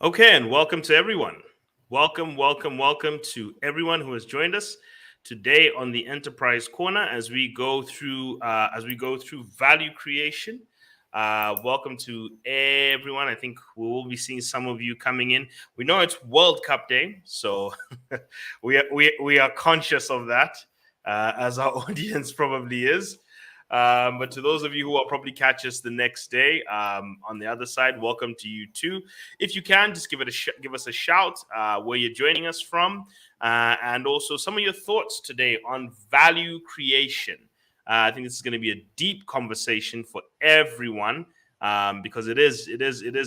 Okay, and welcome to everyone. Welcome to everyone who has joined us today on the Enterprise Corner as we go through value creation. Welcome to everyone. I think we will be seeing some of you coming in. We know it's World Cup Day, so we are conscious of that, as our audience probably is. But to those of you who will probably catch us the next day, on the other side, welcome to you too. If you can, just give us a shout where you're joining us from, and also some of your thoughts today on value creation. I think this is going to be a deep conversation for everyone. Because it is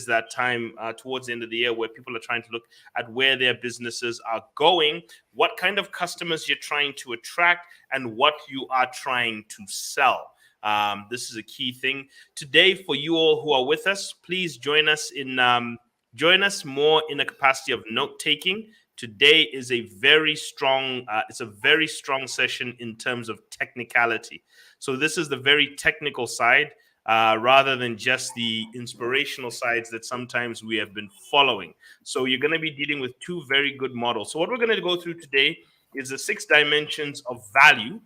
that time towards the end of the year where people are trying to look at where their businesses are going, what kind of customers you're trying to attract, and what you are trying to sell. This is a key thing today for you all who are with us. Please join us more in a capacity of note taking. Today is a very strong it's a very strong session in terms of technicality. So this is the very technical side, rather than just the inspirational sides that sometimes we have been following. So you're going to be dealing with two very good models. So what we're going to go through today is the 6 dimensions of value.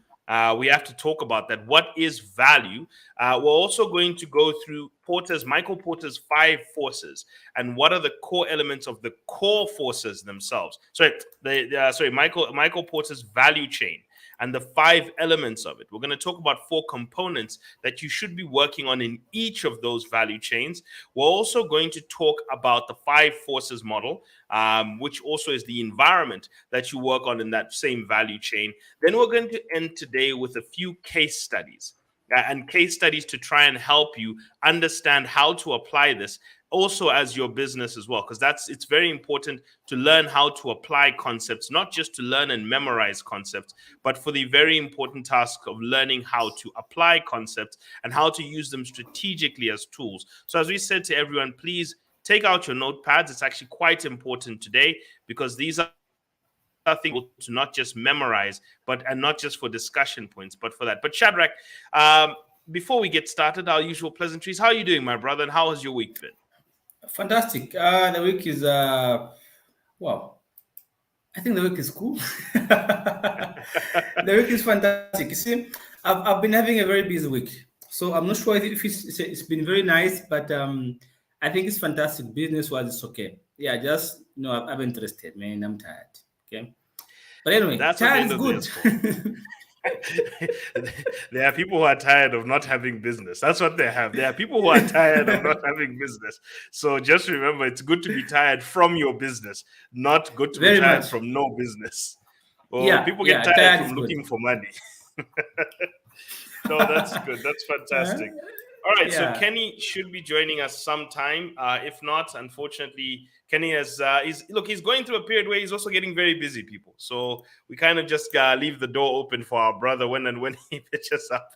We have to talk about that. What is value? We're also going to go through Michael Porter's 5 forces, and what are the core elements of the core forces themselves. Michael Porter's value chain and the 5 elements of it. We're going to talk about 4 components that you should be working on in each of those value chains. We're also going to talk about the 5 forces model, which also is the environment that you work on in that same value chain. Then we're going to end today with a few case studies. And case studies to try and help you understand how to apply this also as your business as well, because it's very important to learn how to apply concepts, not just to learn and memorize concepts, but for the very important task of learning how to apply concepts and how to use them strategically as tools. So as we said to everyone, please take out your notepads. It's actually quite important today, because these are things to not just memorize, and not just for discussion points, but for that. But Shadrach, before we get started, our usual pleasantries. How are you doing, my brother, and how has your week been? Fantastic. The week is wow. I think the week is cool. The week is fantastic. You see, I've been having a very busy week, so I'm not sure if it's been very nice, but I think it's fantastic. Business wise, it's okay. Yeah, just I'm interested, man. I'm tired. Okay, but anyway, That's what the tired end is of the day good. is for. There are people who are tired of not having business. That's what they have. There are people who are tired of not having business. So just remember, it's good to be tired from your business, not good to be Very tired much. from no business. Or Yeah, people get yeah. tired Tired from is good. looking for money. No, that's good. That's Uh, fantastic. All right, so yeah. Kenny should be joining us sometime. If not, unfortunately, Kenny he's going through a period where he's also getting very busy, people. So we kind of just leave the door open for our brother when and when he pitches up.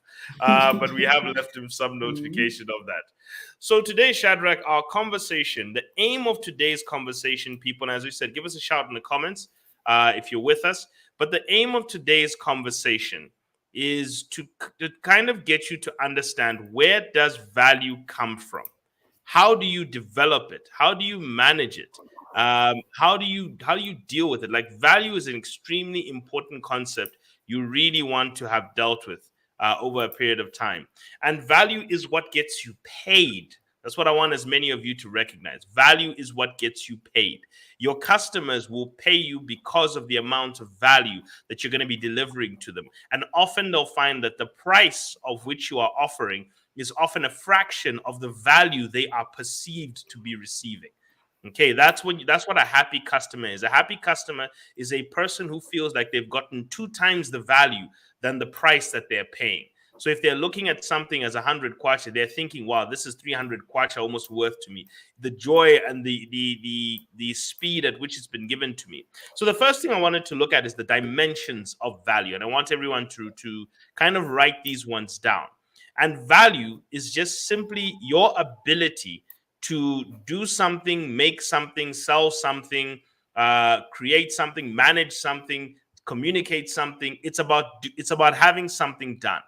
But we have left him some Mhm. notification of that. So today, Shadrach, our conversation, the aim of today's conversation, people, and as we said, give us a shout in the comments if you're with us. But the aim of today's conversation is to kind of get you to understand, where does value come from? How do you develop it? How do you manage it? How do you deal with it? Like, value is an extremely important concept you really want to have dealt with over a period of time. And value is what gets you paid. That's what I want as many of you to recognize. Value is what gets you paid. Your customers will pay you because of the amount of value that you're going to be delivering to them. And often they'll find that the price of which you are offering is often a fraction of the value they are perceived to be receiving. Okay, that's what a happy customer is. A happy customer is a person who feels like they've gotten 2 times the value than the price that they're paying. So if they're looking at something as 100 kwacha, they're thinking, "Wow, this is 300 kwacha almost worth to me." The joy and the speed at which it's been given to me. So the first thing I wanted to look at is the dimensions of value, and I want everyone to kind of write these ones down. And value is just simply your ability to do something, make something, sell something, create something, manage something, communicate something. It's about having something done.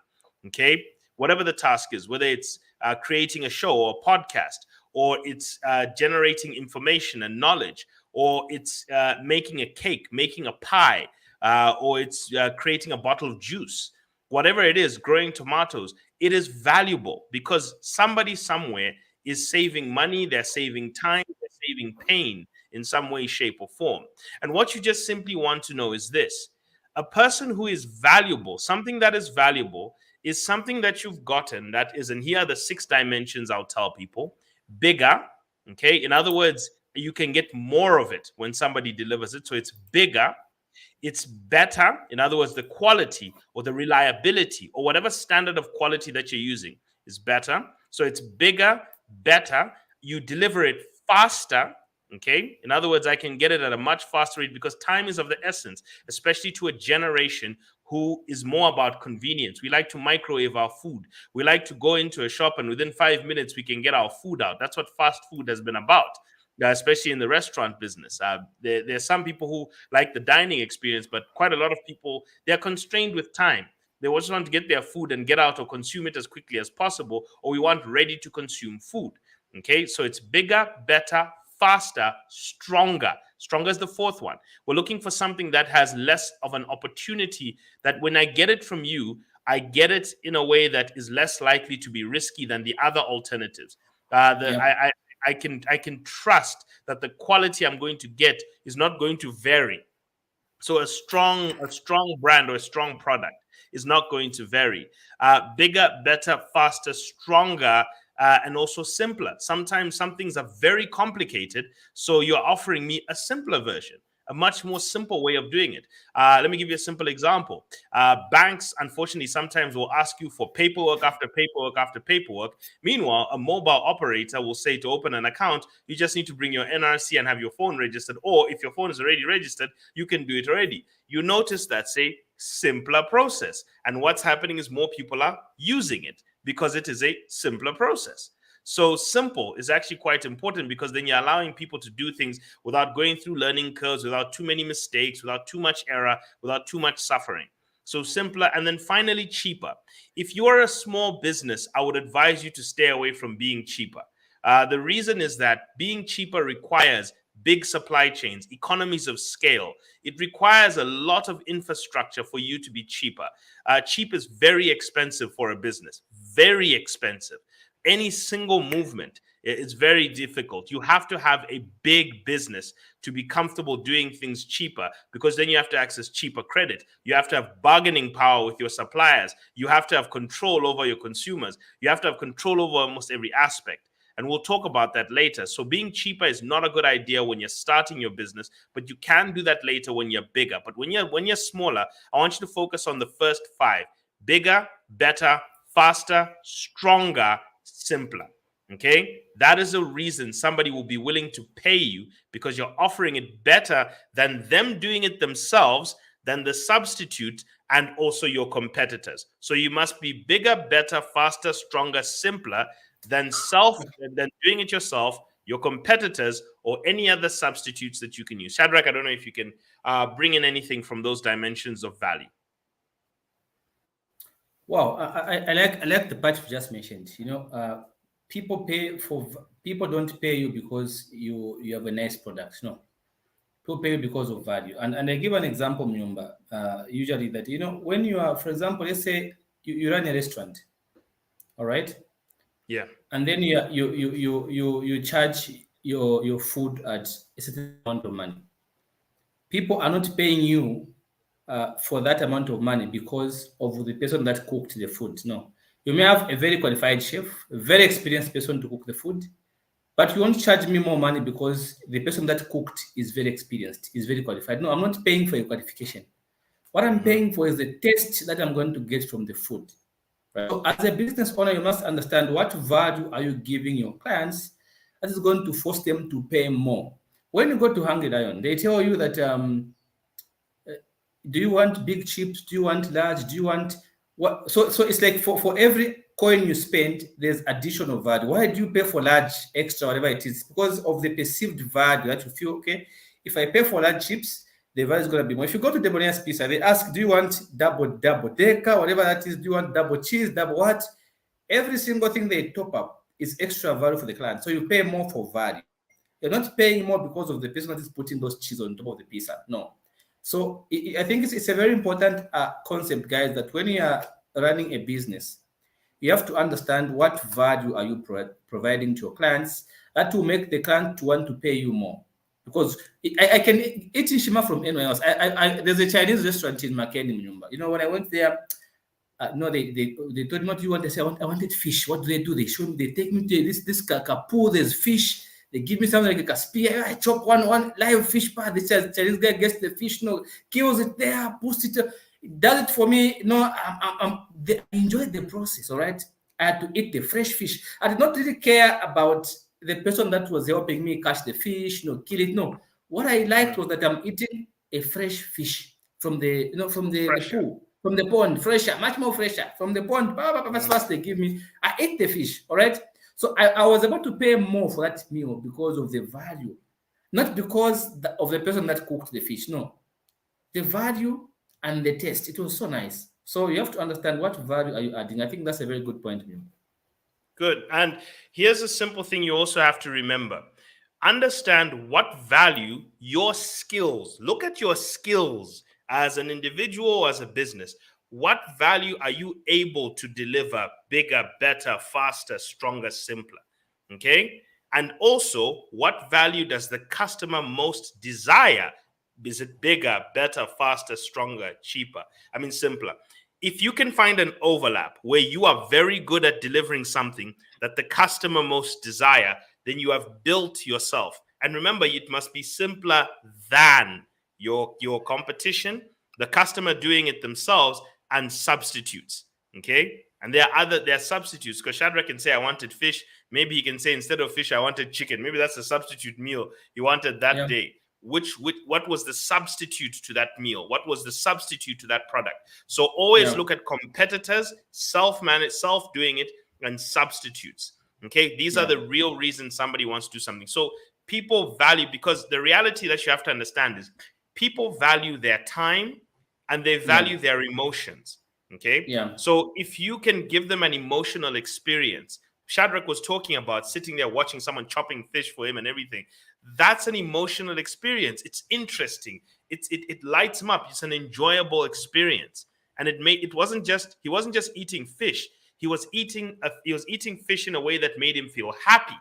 Okay, whatever the task is, whether it's creating a show or a podcast, or it's generating information and knowledge, or it's making a cake, making a pie, or it's creating a bottle of juice, whatever it is, growing tomatoes, it is valuable because somebody somewhere is saving money, they're saving time, they're saving pain in some way, shape, or form. And what you just simply want to know is this: a person who is valuable, something that is valuable, is something that you've gotten that is, and here are the 6 dimensions I'll tell people: bigger, okay? In other words, you can get more of it when somebody delivers it. So it's bigger, it's better. In other words, the quality or the reliability or whatever standard of quality that you're using is better. So it's bigger, better. You deliver it faster. Okay. In other words, I can get it at a much faster rate because time is of the essence, especially to a generation who is more about convenience. We like to microwave our food. We like to go into a shop and within 5 minutes we can get our food out. That's what fast food has been about. Especially in the restaurant business. There's some people who like the dining experience, but quite a lot of people, they're constrained with time. They just want to get their food and get out or consume it as quickly as possible, or we want ready to consume food. Okay, so it's bigger, better, faster, stronger. Stronger is the 4th one. We're looking for something that has less of an opportunity, that when I get it from you, I get it in a way that is less likely to be risky than the other alternatives. I can trust that the quality I'm going to get is not going to vary. So a strong brand or a strong product is not going to vary. Bigger, better, faster, stronger, and also simpler. Sometimes some things are very complicated, so you're offering me a simpler version, a much more simple way of doing it. Let me give you a simple example. Banks, unfortunately, sometimes will ask you for paperwork after paperwork after paperwork. Meanwhile, a mobile operator will say to open an account, you just need to bring your NRC and have your phone registered. Or if your phone is already registered, you can do it already. You notice that's a simpler process. And what's happening is more people are using it because it is a simpler process. So simple is actually quite important because then you're allowing people to do things without going through learning curves, without too many mistakes, without too much error, without too much suffering. So simpler. And then finally, cheaper. If you are a small business, I would advise you to stay away from being cheaper. The reason is that being cheaper requires big supply chains, economies of scale. It requires a lot of infrastructure for you to be cheaper. Cheap is very expensive for a business, very expensive. Any single movement is very difficult. You have to have a big business to be comfortable doing things cheaper, because then you have to access cheaper credit. You have to have bargaining power with your suppliers. You have to have control over your consumers. You have to have control over almost every aspect. And we'll talk about that later. So being cheaper is not a good idea when you're starting your business, but you can do that later when you're bigger. But when you're smaller, I want you to focus on the first 5: bigger, better, faster, stronger, simpler. Okay, that is a reason somebody will be willing to pay you, because you're offering it better than them doing it themselves, than the substitute, and also your competitors. So you must be bigger, better, faster, stronger, simpler than doing it yourself, your competitors, or any other substitutes that you can use. Shadrach, I don't know if you can bring in anything from those dimensions of value. Wow, I like the part you just mentioned. People don't pay you because you have a nice product. No, people pay you because of value. And I give an example, Mnyumba. Usually that when you are, for example, let's say you run a restaurant, all right? Yeah. And then you charge your food at a certain amount of money. People are not paying you for that amount of money because of the person that cooked the food. No, you may have a very qualified chef, a very experienced person to cook the food, but you won't charge me more money because the person that cooked is very experienced, is very qualified. No, I'm not paying for your qualification. What I'm paying for is the taste that I'm going to get from the food. Right? So as a business owner, you must understand what value are you giving your clients that is going to force them to pay more. When you go to Hungry Lion, they tell you that do you want big chips? Do you want large? Do you want what? So it's like for every coin you spend, there's additional value. Why do you pay for large, extra, whatever it is? Because of the perceived value that you feel, okay, if I pay for large chips, the value is going to be more. If you go to Debonaire's Pizza, they ask, do you want double decker, whatever that is? Do you want double cheese, double what? Every single thing they top up is extra value for the client. So you pay more for value. You're not paying more because of the person that is putting those cheese on top of the pizza. No. So I think it's a very important concept, guys, that when you are running a business, you have to understand what value are you providing to your clients. That will make the client want to pay you more. Because I can eat shima from anywhere else. There's a Chinese restaurant in Makeni, Mnyumba. You know, when I went there, no, they told me what you want. They say, I wanted fish. What do? They show me, they take me to this pool, there's fish. They give me something like a spear. I chop one live fish part. This Chinese guy gets the fish, kills it there, puts it. Does it for me. I enjoyed the process. All right. I had to eat the fresh fish. I did not really care about the person that was helping me catch the fish, kill it. No. What I liked was that I'm eating a fresh fish from the pool. From the pond, fresher, much more fresher. From the pond, as fast they give me, I ate the fish, all right? So I was able to pay more for that meal because of the value, not because of the person that cooked the fish, no. The value and the taste, it was so nice. So you have to understand what value are you adding. I think that's a very good point, Mio. Good. And here's a simple thing you also have to remember. Understand what value your skills, look at your skills as an individual or as a business. What value are you able to deliver bigger, better, faster, stronger, simpler? Okay. And also, what value does the customer most desire? Is it bigger, better, faster, stronger, cheaper? I mean, simpler. If you can find an overlap where you are very good at delivering something that the customer most desire, then you have built yourself. And remember, it must be simpler than your competition, the customer doing it themselves, and substitutes. Okay. And there are substitutes, because Shadrach can say, I wanted fish. Maybe he can say, instead of fish, I wanted chicken. Maybe that's a substitute meal he wanted that day. What was the substitute to that meal? What was the substitute to that product? So always look at competitors, self-managed, self-doing it, and substitutes. Okay. These are the real reasons somebody wants to do something. So people value, because the reality that you have to understand is people value their time and they value their emotions. Okay. Yeah. So if you can give them an emotional experience, Shadrach was talking about sitting there watching someone chopping fish for him and everything. That's an emotional experience. It's interesting. It lights him up. It's an enjoyable experience. And he wasn't just eating fish. He was eating fish in a way that made him feel happy.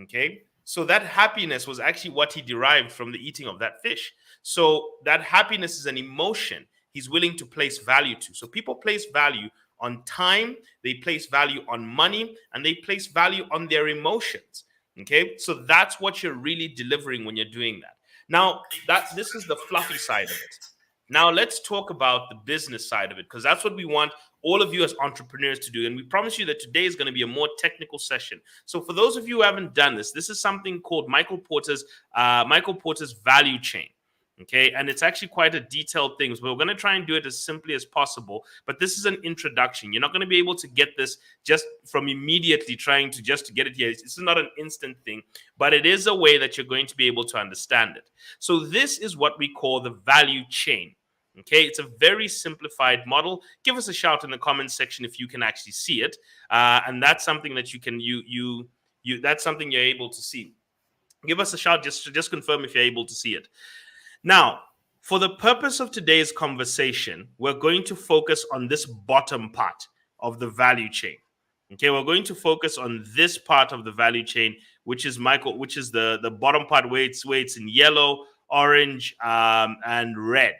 Okay. So that happiness was actually what he derived from the eating of that fish. So that happiness is an emotion he's willing to place value to. So people place value on time, they place value on money, and they place value on their emotions. Okay, so that's what you're really delivering when you're doing that. Now, this is the fluffy side of it. Now, let's talk about the business side of it, because that's what we want all of you as entrepreneurs to do. And we promise you that today is going to be a more technical session. So for those of you who haven't done this is something called Michael Porter's value chain. Okay, and it's actually quite a detailed thing. So we're going to try and do it as simply as possible. But this is an introduction. You're not going to be able to get this just from immediately trying to get it here. This is not an instant thing, but it is a way that you're going to be able to understand it. So this is what we call the value chain. Okay, it's a very simplified model. Give us a shout in the comments section if you can actually see it, and that's something that you can that's something you're able to see. Give us a shout just confirm if you're able to see it. Now, for the purpose of today's conversation, we're going to focus on this bottom part of the value chain. Okay, we're going to focus on this part of the value chain, which is the bottom part where it's in yellow, orange, and red.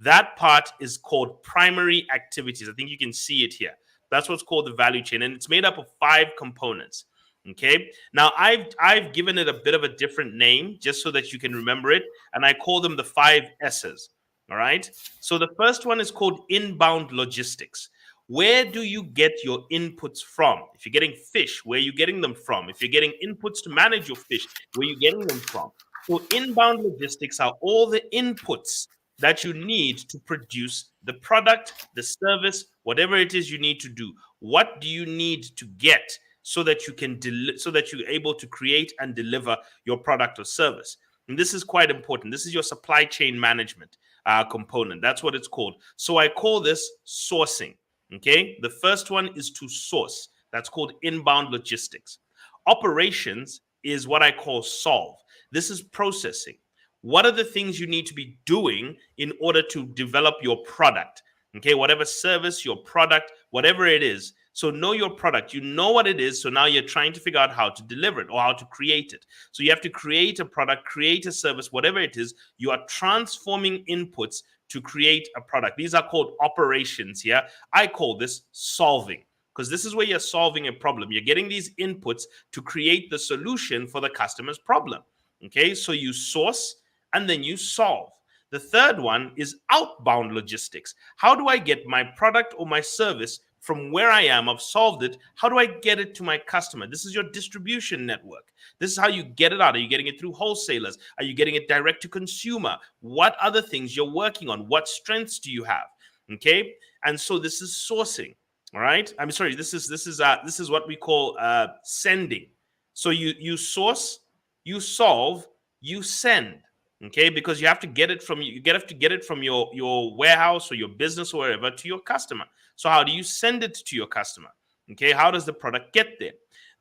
That part is called primary activities. I think you can see it here. That's what's called the value chain, and it's made up of 5 components. Okay. Now I've given it a bit of a different name just so that you can remember it, and I call them the 5 S's. All right. So the first one is called inbound logistics. Where do you get your inputs from? If you're getting fish, where are you getting them from? If you're getting inputs to manage your fish, where are you getting them from? So inbound logistics are all the inputs that you need to produce the product, the service, whatever it is you need to do. What do you need to get so that you can so that you're able to create and deliver your product or service? And this is quite important. This is your supply chain management component. That's what it's called. So I call this sourcing. Okay. The first one is to source. That's called inbound logistics. Operations is what I call solve. This is processing. What are the things you need to be doing in order to develop your product? Okay, whatever service, your product, whatever it is. So know your product. You know what it is. So now you're trying to figure out how to deliver it or how to create it. So you have to create a product, create a service, whatever it is. You are transforming inputs to create a product. These are called operations here. I call this solving, because this is where you're solving a problem. You're getting these inputs to create the solution for the customer's problem. Okay, so you source and then you solve. The third one is outbound logistics. How do I get my product or my service from where I am? I've solved it. How do I get it to my customer? This is your distribution network. This is how you get it out. Are you getting it through wholesalers? Are you getting it direct to consumer? What other things you're working on? What strengths do you have? Okay, and so this is sourcing. All right. I'm sorry. This is what we call sending. So you source, you solve, you send. Okay, because you have to get it from your warehouse or your business or wherever to your customer. So how do you send it to your customer? Okay, how does the product get there?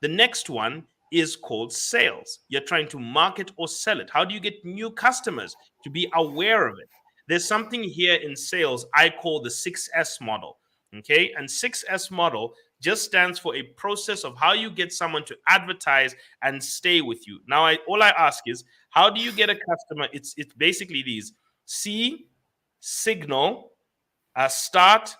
The next one is called sales. You're trying to market or sell it. How do you get new customers to be aware of it? There's something here in sales I call the 6S model. Okay, and 6S model just stands for a process of how you get someone to advertise and stay with you. Now, all I ask is, how do you get a customer? It's basically these: see, signal, start,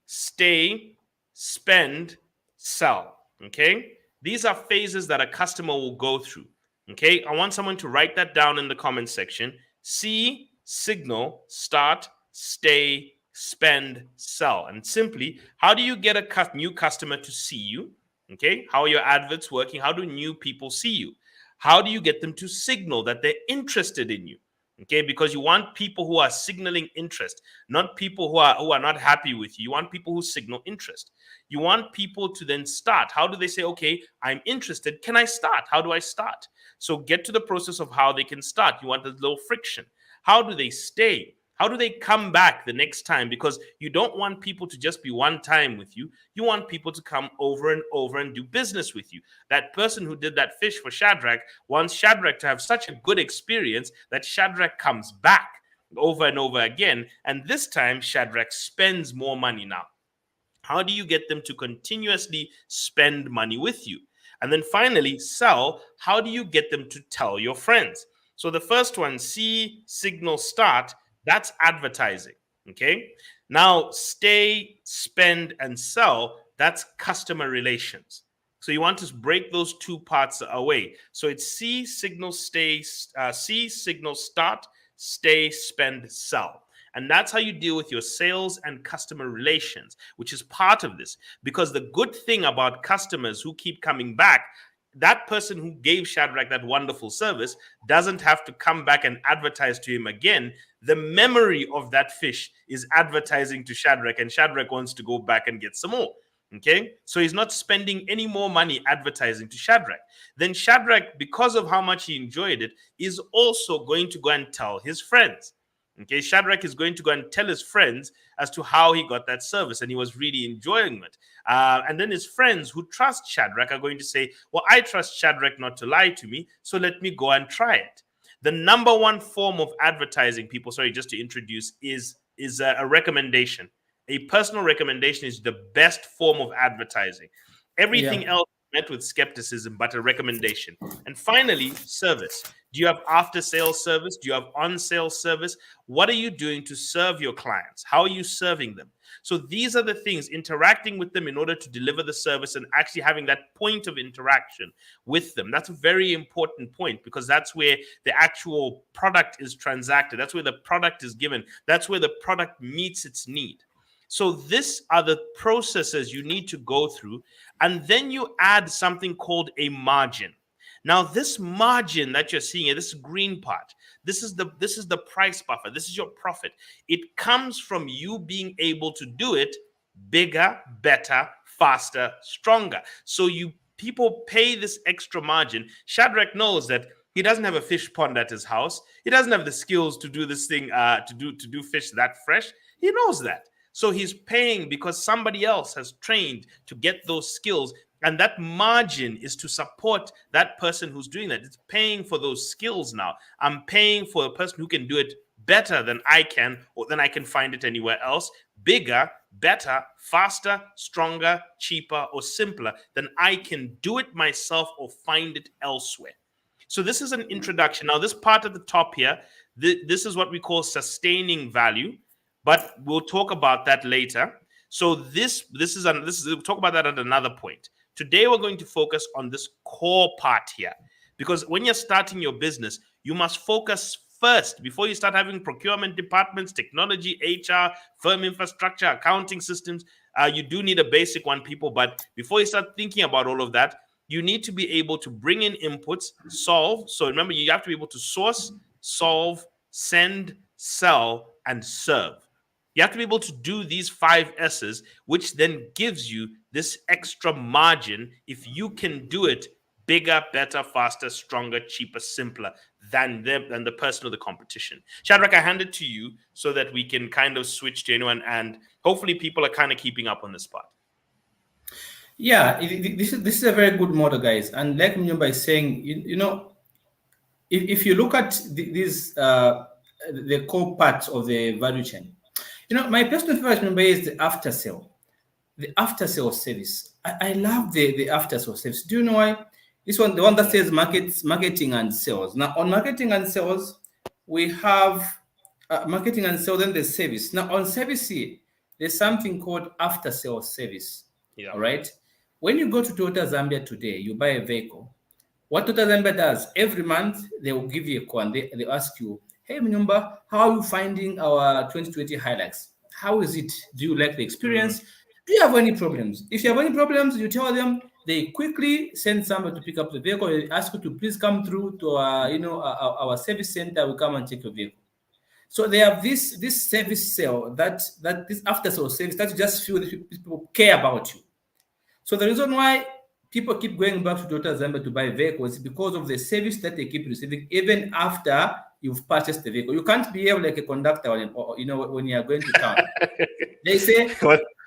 stay, spend, sell. Okay, these are phases that a customer will go through. Okay, I want someone to write that down in the comment section. See, signal, start, stay, spend, sell. And simply, how do you get a new customer to see you? Okay, how are your adverts working? How do new people see you? How do you get them to signal that they're interested in you? Okay, because you want people who are signaling interest, not people who are not happy with you. You want people who signal interest. You want people to then start. How do they say, okay, I'm interested. Can I start? How do I start? So get to the process of how they can start. You want a little friction. How do they stay? How do they come back the next time? Because you don't want people to just be one time with you. You want people to come over and over and do business with you. That person who did that fish for Shadrach wants Shadrach to have such a good experience that Shadrach comes back over and over again. And this time, Shadrach spends more money now. How do you get them to continuously spend money with you? And then finally, sell. How do you get them to tell your friends? So the first one, see, signal, start. That's advertising. Okay. Now, stay, spend, and sell. That's customer relations. So you want to break those two parts away. So it's see, signal, stay, see, signal, start, stay, spend, sell. And that's how you deal with your sales and customer relations, which is part of this. Because the good thing about customers who keep coming back, that person who gave Shadrach that wonderful service doesn't have to come back and advertise to him again. The memory of that fish is advertising to Shadrach, and Shadrach wants to go back and get some more. Okay, so he's not spending any more money advertising to Shadrach. Then Shadrach, because of how much he enjoyed it, is also going to go and tell his friends. Okay, Shadrach is going to go and tell his friends as to how he got that service and he was really enjoying it. And then his friends who trust Shadrach are going to say, well, I trust Shadrach not to lie to me, so let me go and try it. The number one form of advertising, people, sorry, just to introduce, is a recommendation. A personal recommendation is the best form of advertising. Everything else met with skepticism, but a recommendation. And finally, service. Do you have after-sales service? Do you have on-sale service? What are you doing to serve your clients? How are you serving them? So these are the things, interacting with them in order to deliver the service and actually having that point of interaction with them. That's a very important point because that's where the actual product is transacted. That's where the product is given. That's where the product meets its need. So these are the processes you need to go through. And then you add something called a margin. Now, this margin that you're seeing here, this green part, this is the price buffer. This is your profit. It comes from you being able to do it bigger, better, faster, stronger. So people pay this extra margin. Shadrach knows that he doesn't have a fish pond at his house. He doesn't have the skills to do this thing, to do fish that fresh. He knows that. So he's paying because somebody else has trained to get those skills And that margin is to support that person who's doing that. It's paying for those skills now. I'm paying for a person who can do it better than I can, or than I can find it anywhere else, bigger, better, faster, stronger, cheaper, or simpler than I can do it myself or find it elsewhere. So this is an introduction. Now, this part at the top here, this is what we call sustaining value, but we'll talk about that later. So this is we'll talk about that at another point. Today we're going to focus on this core part here, because when you're starting your business, you must focus first before you start having procurement departments, technology, HR, firm infrastructure, accounting systems. You do need a basic one, people, but before you start thinking about all of that, you need to be able to bring in inputs, solve. So remember, you have to be able to source, solve, send, sell, and serve. You have to be able to do these 5 S's, which then gives you this extra margin if you can do it bigger, better, faster, stronger, cheaper, simpler than the person or the competition. Shadrach, I hand it to you so that we can kind of switch to anyone, and hopefully people are kind of keeping up on this part. Yeah, this is a very good model, guys. And like Mnyumba is saying, if you look at these the core parts of the value chain, my personal favorite member is the after sale. The after sale service. I love the after sale service. Do you know why? This one, the one that says marketing and sales. Now, on marketing and sales, we have marketing and sales, then the service. Now, on service here, there's something called after sales service. Yeah. All right. When you go to Toyota Zambia today, you buy a vehicle. What Toyota Zambia does, every month, they will give you a call and they ask you, hey, Mnyumba, how are you finding our 2020 highlights? How is it? Do you like the experience? Do you have any problems? If you have any problems, you tell them. They quickly send somebody to pick up the vehicle. They ask you to please come through to our service center. We come and take your vehicle. So they have this service sale that this after sale service that you just feel that people care about you. So the reason why people keep going back to Toyota Zambia to buy vehicles is because of the service that they keep receiving even after you've purchased the vehicle. You can't behave like a conductor when you are going to town. They say,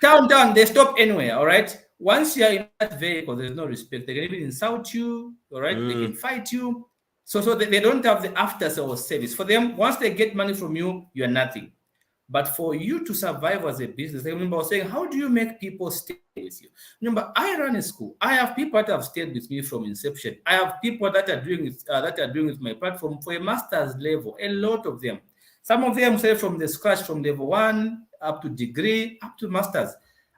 town, they stop anywhere, all right? Once you are in that vehicle, there's no respect. They can even insult you, all right? They can fight you. So they don't have the after-sale service. For them, once they get money from you, you are nothing. But for you to survive as a business, I remember I was saying, how do you make people stay with you? Remember, I run a school. I have people that have stayed with me from inception. I have people that are doing with my platform for a master's level. A lot of them. Some of them say from the scratch, from level 1 up to degree, up to master's.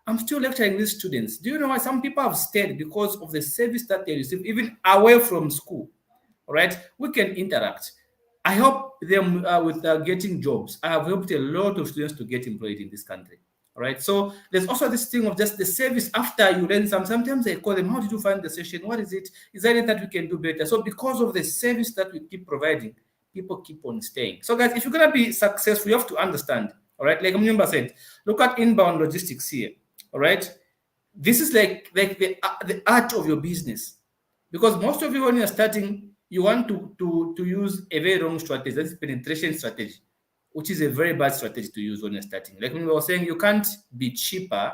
I'm still lecturing these students. Do you know why some people have stayed? Because of the service that they receive, even away from school. All right, we can interact. I help them with getting jobs. I have helped a lot of students to get employed in this country. All right. So there's also this thing of just the service after you learn some. Sometimes I call them, how did you find the session? What is it? Is there anything that we can do better? So because of the service that we keep providing, people keep on staying. So guys, if you're going to be successful, you have to understand. All right. Like Mnyumba said, look at inbound logistics here. All right. This is like the art of your business. Because most of you, when you're starting, you want to use a very wrong strategy. That's penetration strategy, which is a very bad strategy to use when you're starting. Like we were saying, you can't be cheaper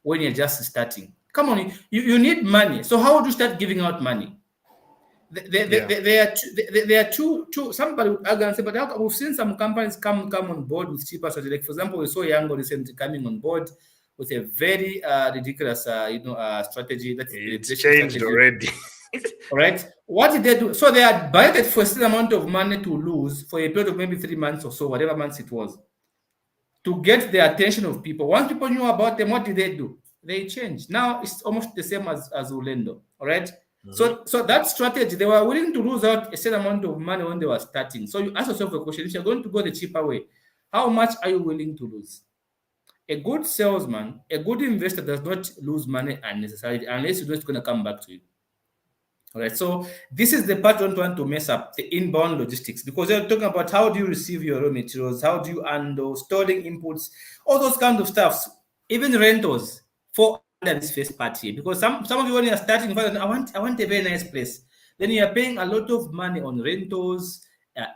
when you're just starting. Come on, you need money. So how would you start giving out money? There are two. Somebody would argue and say, but we've seen some companies come on board with cheaper strategy. Like for example, we saw Yango recently coming on board with a very ridiculous strategy. That's it's changed strategy already. All right. What did they do? So they had budgeted for a certain amount of money to lose for a period of maybe 3 months or so, whatever months it was, to get the attention of people. Once people knew about them, what did they do? They changed. Now it's almost the same as Ulendo. All right. So that strategy, they were willing to lose out a certain amount of money when they were starting. So you ask yourself a question: if you're going to go the cheaper way, how much are you willing to lose? A good salesman, a good investor does not lose money unnecessarily unless you know it's going to come back to you. All right, so this is the part don't want to mess up, the inbound logistics, because they're talking about how do you receive your raw materials, how do you handle storing inputs, all those kinds of stuff, even rentals for under this first part here. Because some of you when you're starting, I want a very nice place. Then you're paying a lot of money on rentals,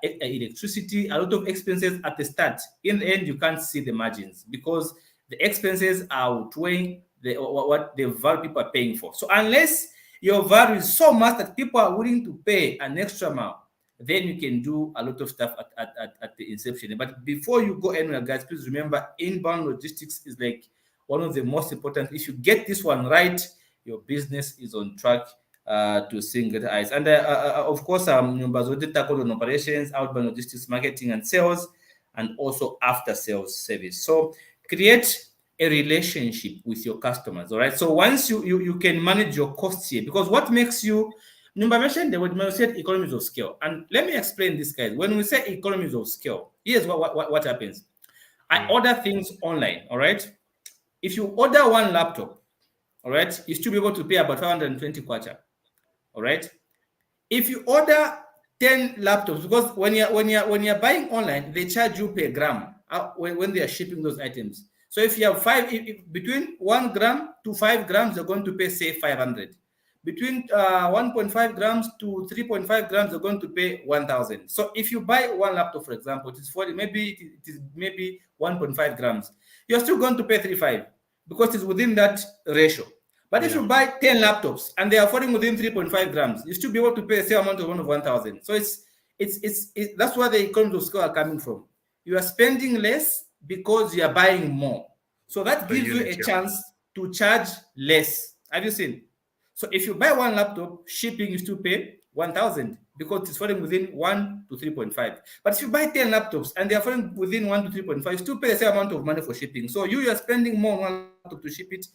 electricity, a lot of expenses at the start. In the end, you can't see the margins because the expenses are outweighing what the value people are paying for. So unless your value is so much that people are willing to pay an extra amount, then you can do a lot of stuff at the inception. But before you go anywhere, guys, please remember inbound logistics is like one of the most important. If you get this one right, your business is on track to seeing greater heights. And of course, numbers already tackled on operations, outbound logistics, marketing, and sales, and also after sales service. So create a relationship with your customers. All right. So once you can manage your costs here, because what makes you Number mentioned the word we said economies of scale. And let me explain this, guys. When we say economies of scale, here's what happens. I order things online, all right? If you order one laptop, all right, you still be able to pay about 520 kwacha, all right? If you order 10 laptops, because when you're buying online, they charge you per gram when they are shipping those items. So if you have between 1 gram to 5 grams, you're going to pay, say, 500. Between 1.5 grams to 3.5 grams, you're going to pay 1,000. So if you buy one laptop, for example, it is 40, maybe 1.5 grams, you're still going to pay 3.5 because it's within that ratio. But if you buy 10 laptops and they are falling within 3.5 grams, you still be able to pay the same amount of 1,000. So that's where the economies of scale are coming from. You are spending less because you are buying more. So that gives you a chance to charge less. Have you seen? So if you buy one laptop, shipping you still pay 1,000 because it's falling within 1 to 3.5. But if you buy 10 laptops and they are falling within 1 to 3.5, you still pay the same amount of money for shipping. So you are spending more on one laptop to ship it.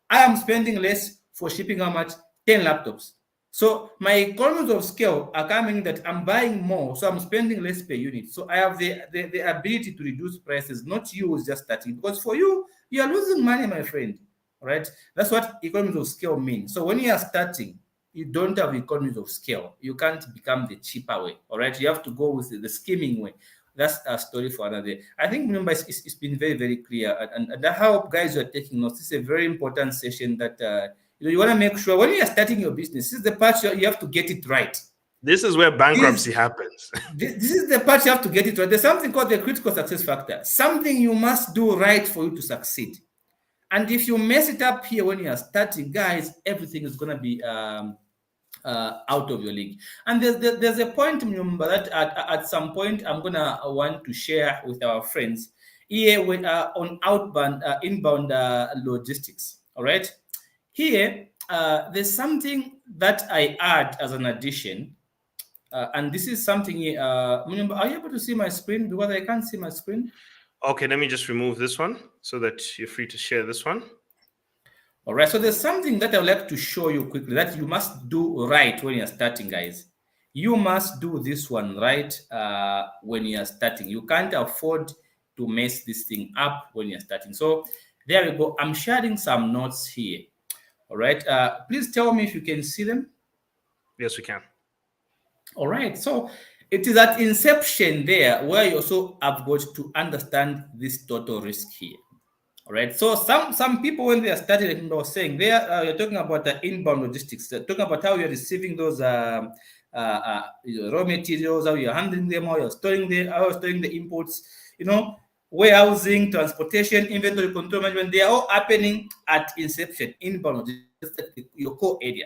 I am spending less for shipping how much? 10 laptops. So my economies of scale are coming that I'm buying more, so I'm spending less per unit. So I have the ability to reduce prices, not you who's just starting. Because for you, you are losing money, my friend. Right? That's what economies of scale mean. So when you are starting, you don't have economies of scale. You can't become the cheaper way. All right, you have to go with the scheming way. That's a story for another day. I think, remember, it's been very, very clear. And I hope, guys, you are taking notes. This is a very important session that you want to make sure when you are starting your business, this is the part you have to get it right. This is where bankruptcy happens. This is the part you have to get it right. There's something called the critical success factor. Something you must do right for you to succeed. And if you mess it up here when you are starting, guys, everything is going to be out of your league. And there's a point, remember, that at some point I'm going to want to share with our friends here on inbound logistics. All right. Here, there's something that I add as an addition. And this is something, remember, are you able to see my screen? Because I can't see my screen. Okay, let me just remove this one so that you're free to share this one. All right, so there's something that I would like to show you quickly that you must do right when you're starting, guys. You must do this one right when you're starting. You can't afford to mess this thing up when you're starting. So there we go. I'm sharing some notes here. All right, please tell me if you can see them. Yes, we can. All right, so it is at inception there where you also have got to understand this total risk here. All right. So some people, when they are starting, like I was saying, you're talking about the inbound logistics. They're talking about how you're receiving those raw materials, how you're handling them, how you're storing the inputs, warehousing, transportation, inventory control management. They are all happening at inception, inbound logistics, your core area.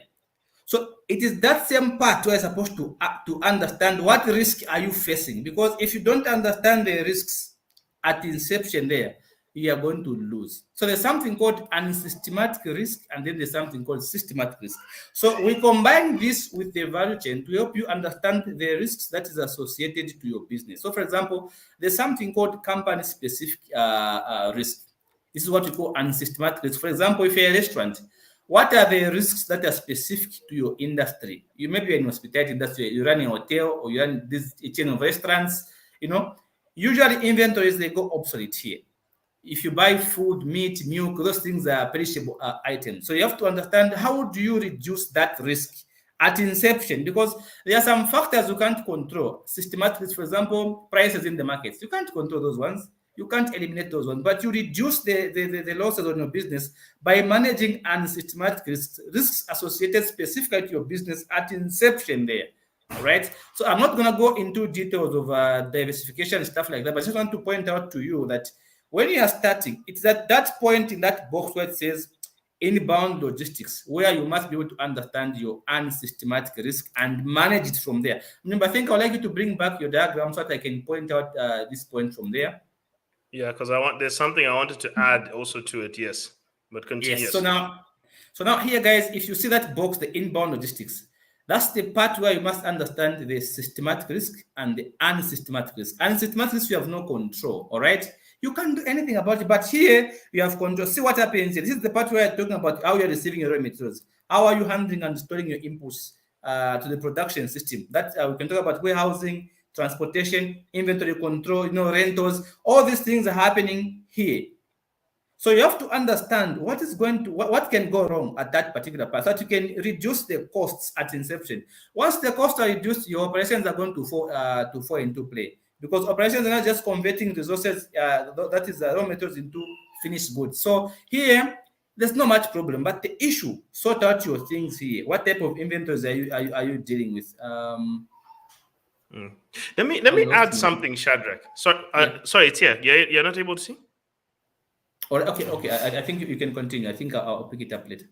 So it is that same part where you're supposed to understand what risk are you facing. Because if you don't understand the risks at inception there, you are going to lose. So there's something called unsystematic risk, and then there's something called systematic risk. So we combine this with the value chain to help you understand the risks that is associated to your business. So for example, there's something called company-specific risk. This is what we call unsystematic risk. For example, if you're a restaurant, what are the risks that are specific to your industry? You may be in the hospitality industry, you run a hotel, or you run this chain of restaurants. Usually inventories, they go obsolete here. If you buy food, meat, milk, those things are perishable items. So you have to understand, how do you reduce that risk at inception? Because there are some factors you can't control. Systematic risk, for example, prices in the markets. You can't control those ones. You can't eliminate those ones, but you reduce the losses on your business by managing unsystematic risks associated specifically to your business at inception there. All right. So I'm not going to go into details of diversification and stuff like that, but I just want to point out to you that when you are starting, it's at that point in that box where it says inbound logistics, where you must be able to understand your unsystematic risk and manage it from there. Remember, I think I'd like you to bring back your diagram so that I can point out this point from there. Yeah, because there's something I wanted to add also to it. Yes, but continue. Yes. So now here, guys, if you see that box, the inbound logistics, that's the part where you must understand the systematic risk and the unsystematic risk. Unsystematic risk, you have no control. All right. You can't do anything about it, but here you have control. See what happens here. This is the part where I'm talking about how you're receiving your raw materials. How are you handling and storing your inputs to the production system? That we can talk about warehousing, transportation, inventory control, rentals. All these things are happening here. So you have to understand what can go wrong at that particular part, so that you can reduce the costs at inception. Once the costs are reduced, your operations are going to fall into play, because operations are not just converting resources, that is raw materials, into finished goods. So here there's not much problem, but the issue, sort out your things here. What type of inventories are you dealing with? Let me add something, Shadrach. Sorry, it's here. You're not able to see? Okay. I think you can continue. I think I'll pick it up later.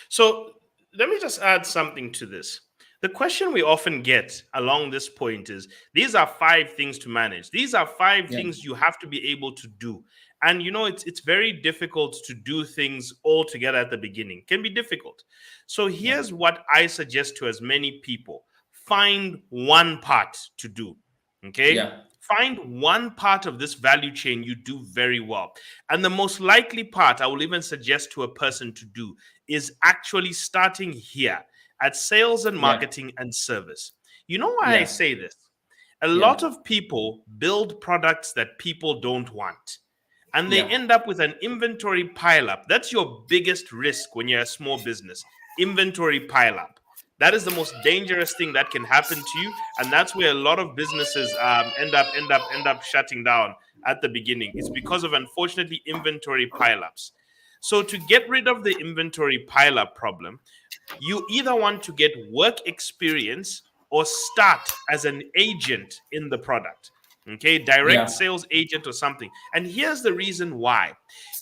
So let me just add something to this. The question we often get along this point is, these are 5 things to manage. These are 5 things you have to be able to do. And it's very difficult to do things all together at the beginning. It can be difficult. So here's what I suggest to as many people. Find one part to do. Okay? Yeah. Find one part of this value chain you do very well. And the most likely part I will even suggest to a person to do is actually starting here at sales and marketing and service. You know why I say this? A lot of people build products that people don't want, and they end up with an inventory pileup. That's your biggest risk when you're a small business. Inventory pileup. That is the most dangerous thing that can happen to you, and that's where a lot of businesses end up shutting down at the beginning. It's because of, unfortunately, inventory pileups. So to get rid of the inventory pileup problem, you either want to get work experience or start as an agent in the product. Okay, direct sales agent or something. And here's the reason why.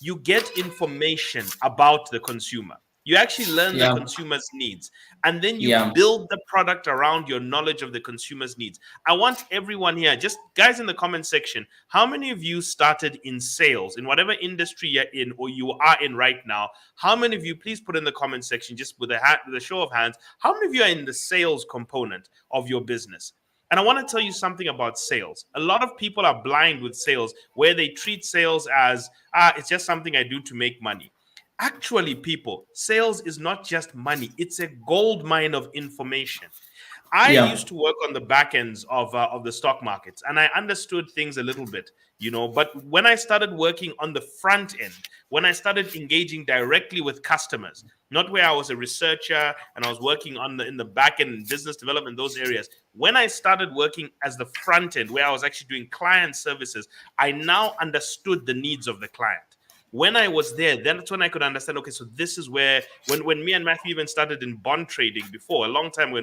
You get information about the consumer. You actually learn the consumer's needs, and then you build the product around your knowledge of the consumer's needs. I want everyone here, just guys in the comment section, how many of you started in sales, in whatever industry you're in or you are in right now? How many of you, please put in the comment section, just with a show of hands, how many of you are in the sales component of your business? And I want to tell you something about sales. A lot of people are blind with sales, where they treat sales as, it's just something I do to make money. Actually, people, sales is not just money. It's a gold mine of information. I used to work on the back ends of the stock markets, and I understood things a little bit, but when I started working on the front end, when I started engaging directly with customers, not where I was a researcher and I was working in the back end, business development, those areas. When I started working as the front end, where I was actually doing client services, I now understood the needs of the client. When I was there, that's when I could understand, okay, so this is where, when me and Matthew even started in bond trading before, a long time ago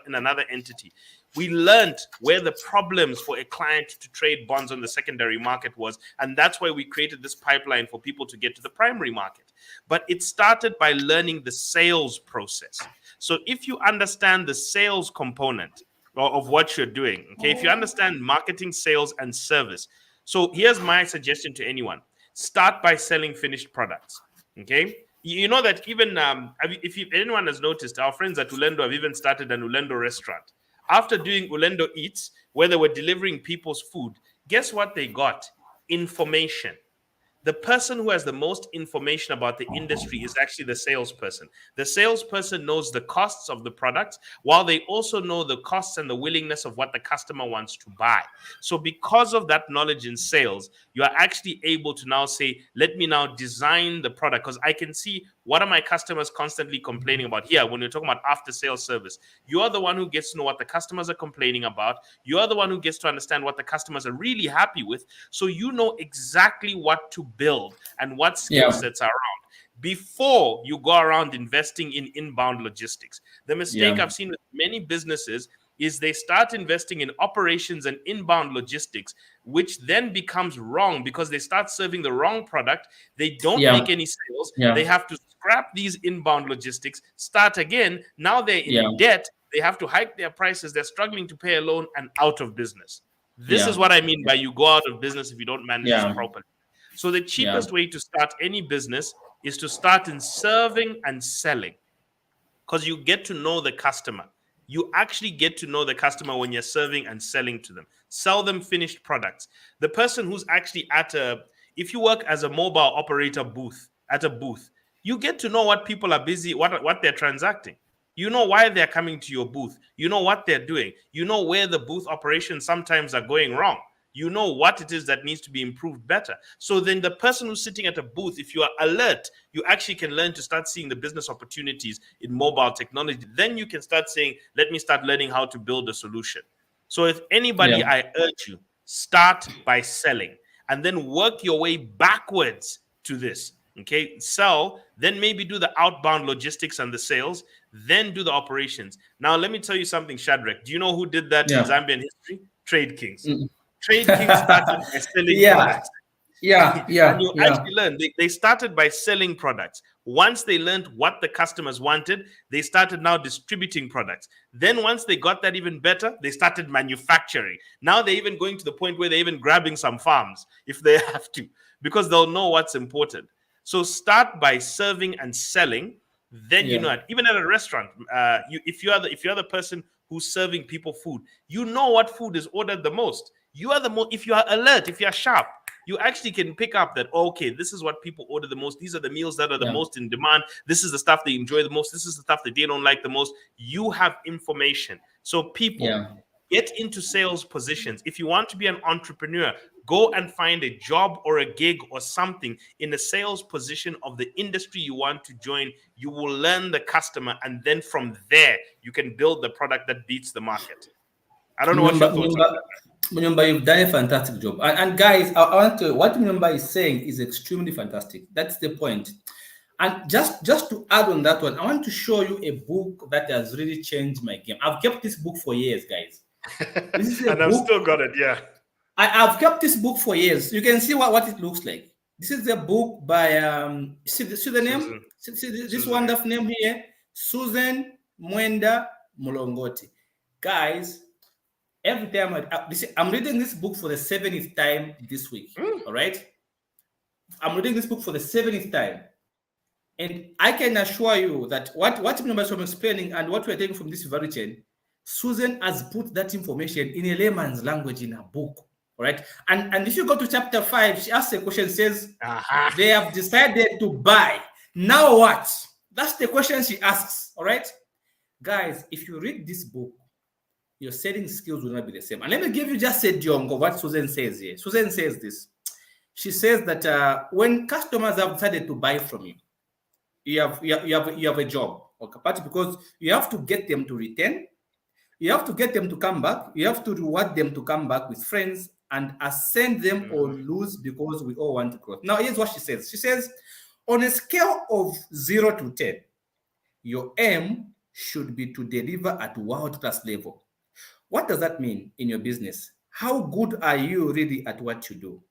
in another entity, we learned where the problems for a client to trade bonds on the secondary market was. And that's why we created this pipeline for people to get to the primary market. But it started by learning the sales process. So if you understand the sales component of what you're doing, okay, if you understand marketing, sales, and service. So here's my suggestion to anyone. Start by selling finished products. Okay, you know that even if anyone has noticed, our friends at Ulendo have even started an Ulendo restaurant. After doing Ulendo Eats, where they were delivering people's food, guess what they got? Information. The person who has the most information about the industry is actually the salesperson. The salesperson knows the costs of the products, while they also know the costs and the willingness of what the customer wants to buy. So because of that knowledge in sales, you are actually able to now say, let me now design the product, because I can see what are my customers constantly complaining about. Here, when you're talking about after sales service, you are the one who gets to know what the customers are complaining about. You are the one who gets to understand what the customers are really happy with. So you know exactly what to build and what skill sets are around before you go around investing in inbound logistics. The mistake I've seen with many businesses is they start investing in operations and inbound logistics, which then becomes wrong because they start serving the wrong product. They don't Yeah. make any sales. Yeah. They have to scrap these inbound logistics, start again. Now they're in Yeah. debt. They have to hike their prices. They're struggling to pay a loan and out of business. This is Yeah. what I mean by you go out of business if you don't manage this Yeah. properly. So the Yeah. cheapest way to start any business is to start in serving and selling, because you get to know the customer. You actually get to know the customer when you're serving and selling to them. Sell them finished products. The person who's actually if you work as a mobile operator at a booth, you get to know what people are busy, what they're transacting. You know why they're coming to your booth. You know what they're doing. You know where the booth operations sometimes are going wrong. You know what it is that needs to be improved better. So then the person who's sitting at a booth, if you are alert, you actually can learn to start seeing the business opportunities in mobile technology. Then you can start saying, let me start learning how to build a solution. So if anybody, Yeah. I urge you, start by selling and then work your way backwards to this. Okay, sell, then maybe do the outbound logistics and the sales, then do the operations. Now, let me tell you something, Shadrach. Do you know who did that in Yeah. Zambian history? Trade Kings. Mm. Trade Kings started by selling Yeah. products. Yeah. And Yeah. you Yeah. actually learn. They started by selling products. Once they learned what the customers wanted, they started now distributing products. Then once they got that even better, they started manufacturing. Now they're even going to the point where they're even grabbing some farms if they have to, because they'll know what's important. So start by serving and selling. Then you Yeah. know it. Even at a restaurant, if you're the person who's serving people food, you know what food is ordered the most. You are the most. If you are alert, if you are sharp, you actually can pick up that, okay, this is what people order the most. These are the meals that are the Yeah. most in demand. This is the stuff they enjoy the most. This is the stuff that they don't like the most. You have information. So people, Yeah. get into sales positions. If you want to be an entrepreneur, go and find a job or a gig or something in a sales position of the industry you want to join. You will learn the customer, and then from there, you can build the product that beats the market. I don't know what your thoughts are. Munyumba, you've done a fantastic job. And guys, I want to, what Munyumba is saying is extremely fantastic. That's the point. And just to add on that one, I want to show you a book that has really changed my game. I've kept this book for years, guys. This is a And I've book. still got it, yeah. I've kept this book for years. You can see what it looks like. This is a book by see the name? See this Susan. wonderful name here, Susan Mwenda Mulongoti. Guys, every time I'm reading this book for the 7th time this week. All right, I'm reading this book for the 7th time, and I can assure you that what members from explaining and what we're taking from this value chain, Susan has put that information in a layman's language in her book. All right, and if you go to chapter 5, she asks a question, says, they have decided to buy. Now what? That's the question she asks. All right, guys, if you read this book, your selling skills will not be the same. And let me give you just a jong of what Susan says here. Susan says this. She says that when customers have decided to buy from you, you have a job, okay? But because you have to get them to return, you have to get them to come back, you have to reward them to come back with friends and ascend them or lose, because we all want growth. Now, here's what she says. She says, on a scale of 0 to 10, your aim should be to deliver at world-class level. What does that mean in your business? How good are you really at what you do?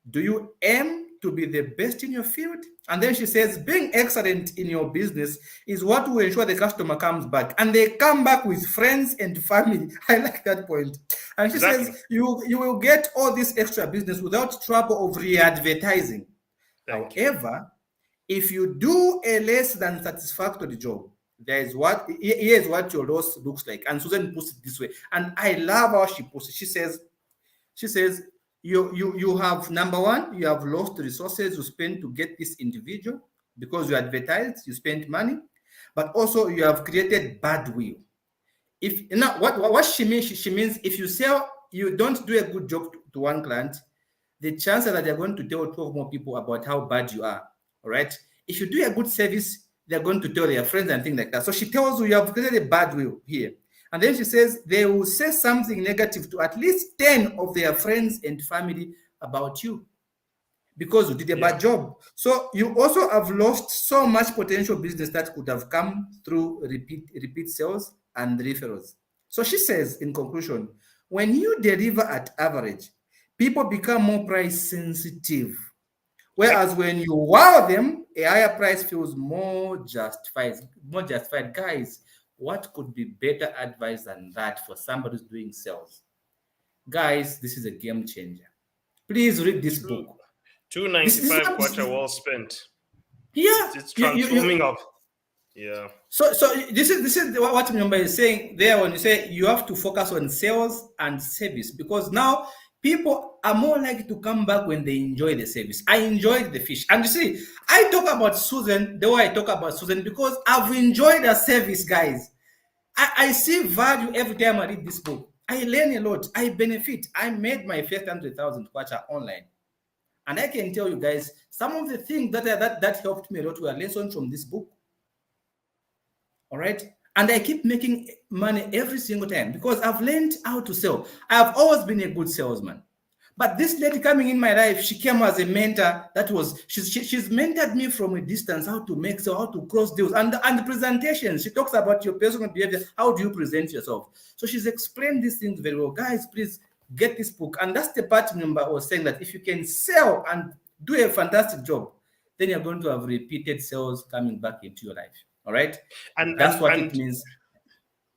Do you aim to be the best in your field? And then she says, being excellent in your business is what will ensure the customer comes back, and they come back with friends and family. I like that point. And she says, you will get all this extra business without trouble of re-advertising. However, if you do a less than satisfactory job, here's what your loss looks like. And Susan puts it this way, and I love how she puts it. She says, you have, number one, you have lost the resources you spent to get this individual because you advertised, you spent money, but also you have created bad will. If now what she means, she means if you don't do a good job to one client, the chances that they're going to tell 12 more people about how bad you are. All right. If you do a good service, they're going to tell their friends and things like that. So she tells you have created a bad will here. And then she says they will say something negative to at least 10 of their friends and family about you because you did a bad job. So you also have lost so much potential business that could have come through repeat sales and referrals. So she says, in conclusion, when you deliver at average, people become more price sensitive. Whereas when you wow them, a higher price feels more justified. More justified. Guys, what could be better advice than that for somebody who's doing sales? Guys, this is a game changer. Please read this Two book. This is 295 what kwacha well spent. yeah. It's You transforming up. Yeah. so this is what member is saying there when you say you have to focus on sales and service, because now people are more likely to come back when they enjoy the service. I enjoyed the fish, and you see, I talk about Susan the way I talk about Susan because I've enjoyed the service, guys. I see value every time I read this book. I learn a lot. I benefit. I made my first 100,000 kwacha online. And I can tell you guys, some of the things that helped me a lot were lessons from this book. All right. And I keep making money every single time because I've learned how to sell. I've always been a good salesman. But this lady coming in my life, she came as a mentor. She's mentored me from a distance how to make sale, how to close deals, and the presentation. She talks about your personal behavior. How do you present yourself? So she's explained these things very well. Guys, please get this book. And that's the part member was saying that if you can sell and do a fantastic job, then you're going to have repeated sales coming back into your life. All right, And that's what and it means.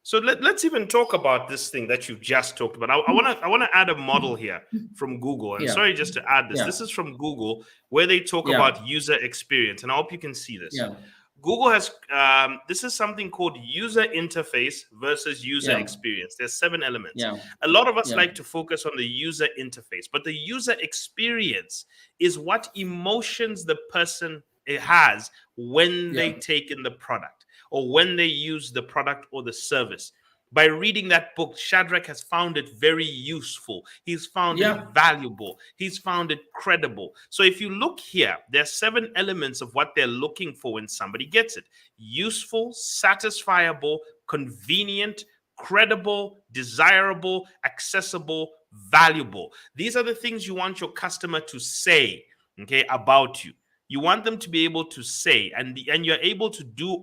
so let's even talk about this thing that you've just talked about. I want to add a model here from Google. And Yeah, sorry, just to add this. yeah, This is from Google where they talk yeah, about user experience, and I hope you can see this. yeah, Google has this is something called user interface versus user yeah, experience. There's 7 elements. yeah, A lot of us yeah, like to focus on the user interface, but the user experience is what emotions the person has when they yeah, take in the product or when they use the product or the service. By reading that book, Shadrach has found it very useful. He's found it yeah, valuable. He's found it credible. So if you look here, there are 7 elements of what they're looking for when somebody gets it: useful, satisfiable, convenient, credible, desirable, accessible, valuable. These are the things you want your customer to say, okay, about you. You want them to be able to say, and you're able to do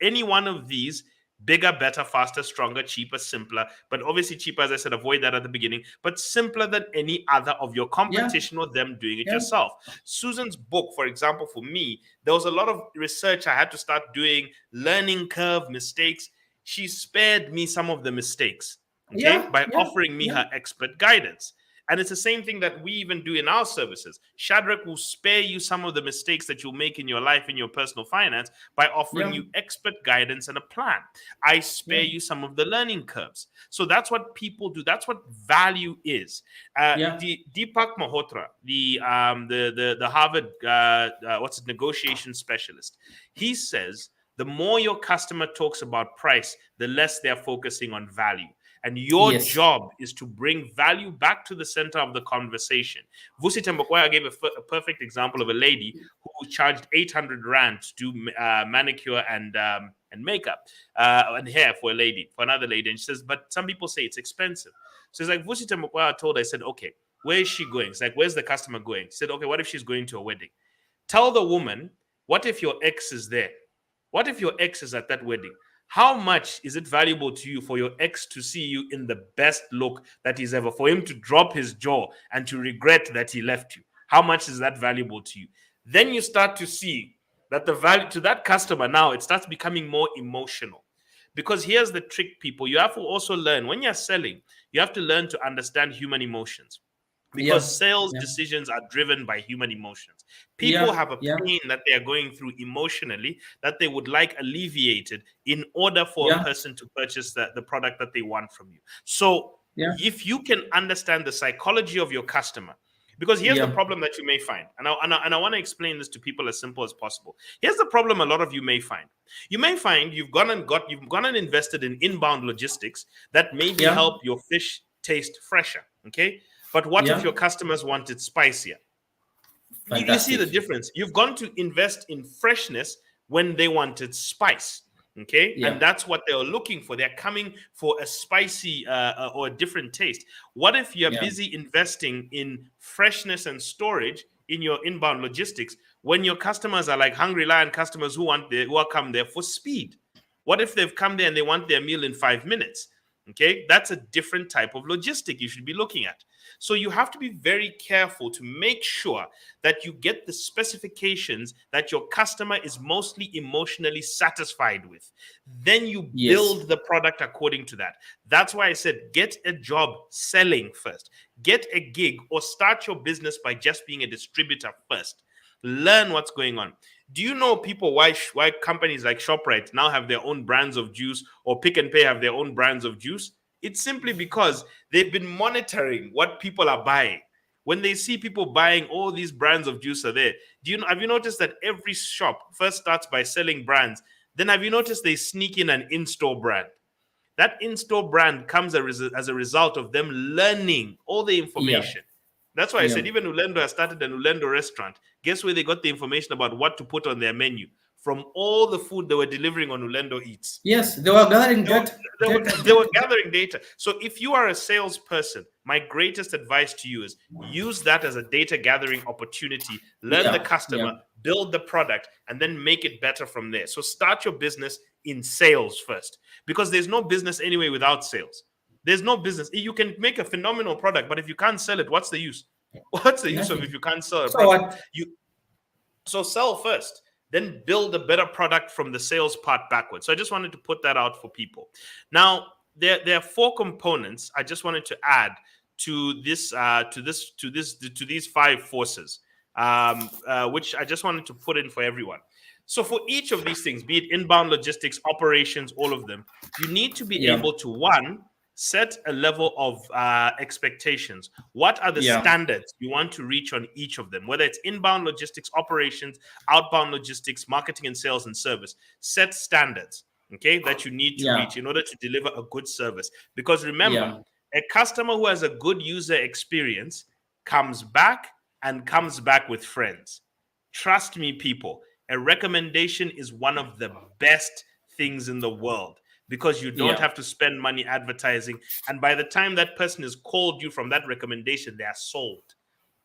any one of these: bigger, better, faster, stronger, cheaper, simpler. But obviously, cheaper, as I said, avoid that at the beginning, but simpler than any other of your yeah, competition or them doing it yeah, yourself. Susan's book, for example, for me, there was a lot of research I had to start doing, learning curve, mistakes. She spared me some of the mistakes, okay, yeah, by yeah, offering me yeah, her expert guidance. And it's the same thing that we even do in our services. Shadrach will spare you some of the mistakes that you'll make in your life, in your personal finance, by offering yeah, you expert guidance and a plan. I spare yeah, you some of the learning curves. So that's what people do. That's what value is. yeah, Deepak Malhotra, the Harvard negotiation specialist, he says the more your customer talks about price, the less they're focusing on value. And your yes, job is to bring value back to the center of the conversation. Vusi Tembokoya gave a perfect example of a lady who charged 800 rand to do manicure and makeup and hair for a lady, for another lady. And she says, but some people say it's expensive. So it's like Vusi Tembokoya told her, I said, okay, where is she going? It's like, where's the customer going? She said, okay, what if she's going to a wedding? Tell the woman, what if your ex is there? What if your ex is at that wedding? How much is it valuable to you for your ex to see you in the best look that he's ever, for him to drop his jaw and to regret that he left you? How much is that valuable to you? Then you start to see that the value to that customer now, it starts becoming more emotional. Because here's the trick, people. You have to also learn when you're selling, you have to learn to understand human emotions, yeah, because sales yeah, decisions are driven by human emotions. People yeah, have a yeah, pain that they are going through emotionally that they would like alleviated in order for a yeah, person to purchase the product that they want from you. So yeah, if you can understand the psychology of your customer, because here's the yeah, problem that you may find, and I want to explain this to people as simple as possible. Here's the problem a lot of you may find. You may find you've gone and invested in inbound logistics that maybe yeah, help your fish taste fresher, okay? But what if yeah, your customers want it spicier? You see the fantastic. difference. You've gone to invest in freshness when they wanted spice. Okay. And Yeah, that's what they're looking for. They're coming for a spicy or a different taste. What if you're yeah, busy investing in freshness and storage in your inbound logistics when your customers are like Hungry Lion customers who are come there for speed? What if they've come there and they want their meal in 5 minutes? Okay, that's a different type of logistic you should be looking at. So you have to be very careful to make sure that you get the specifications that your customer is mostly emotionally satisfied with. Then you Yes. build the product according to that. That's why I said get a job selling first. Get a gig or start your business by just being a distributor first. Learn what's going on. Do you know people why companies like ShopRite now have their own brands of juice, or Pick and Pay have their own brands of juice? It's simply because they've been monitoring what people are buying. When they see people buying all these brands of juice are there, have you noticed that every shop first starts by selling brands? Then have you noticed they sneak in an in-store brand? That in-store brand comes as a result of them learning all the Yeah. information. That's why I Yeah. said even Ulendo has started an Ulendo restaurant. Guess where they got the information about what to put on their menu? From all the food they were delivering on Ulendo Eats. Yes, they were gathering They were, data. they were, Data. they were Data. gathering data. So if you are a salesperson, my greatest advice to you is use that as a data gathering opportunity. Learn the Yeah. customer, Yeah. build the product, and then make it better from there. So start your business in sales first, because there's no business anyway without sales. There's no business. You can make a phenomenal product, but if you can't sell it, what's the use? What's the use of if Nothing. you can't sell a So product? what? So sell first, then build a better product from the sales part backwards. So I just wanted to put that out for people. Now, there are four components I just wanted to add to these five forces, which I just wanted to put in for everyone. So for each of these things, be it inbound logistics, operations, all of them, you need to be Yeah. able to, one, set a level of expectations. What are the Yeah. standards you want to reach on each of them? Whether it's inbound logistics, operations, outbound logistics, marketing and sales and service. Set standards, okay, that you need to Yeah. reach in order to deliver a good service. Because remember, Yeah. a customer who has a good user experience comes back and comes back with friends. Trust me, people, a recommendation is one of the best things in the world, because you don't Yeah. have to spend money advertising. And by the time that person has called you from that recommendation, they are sold.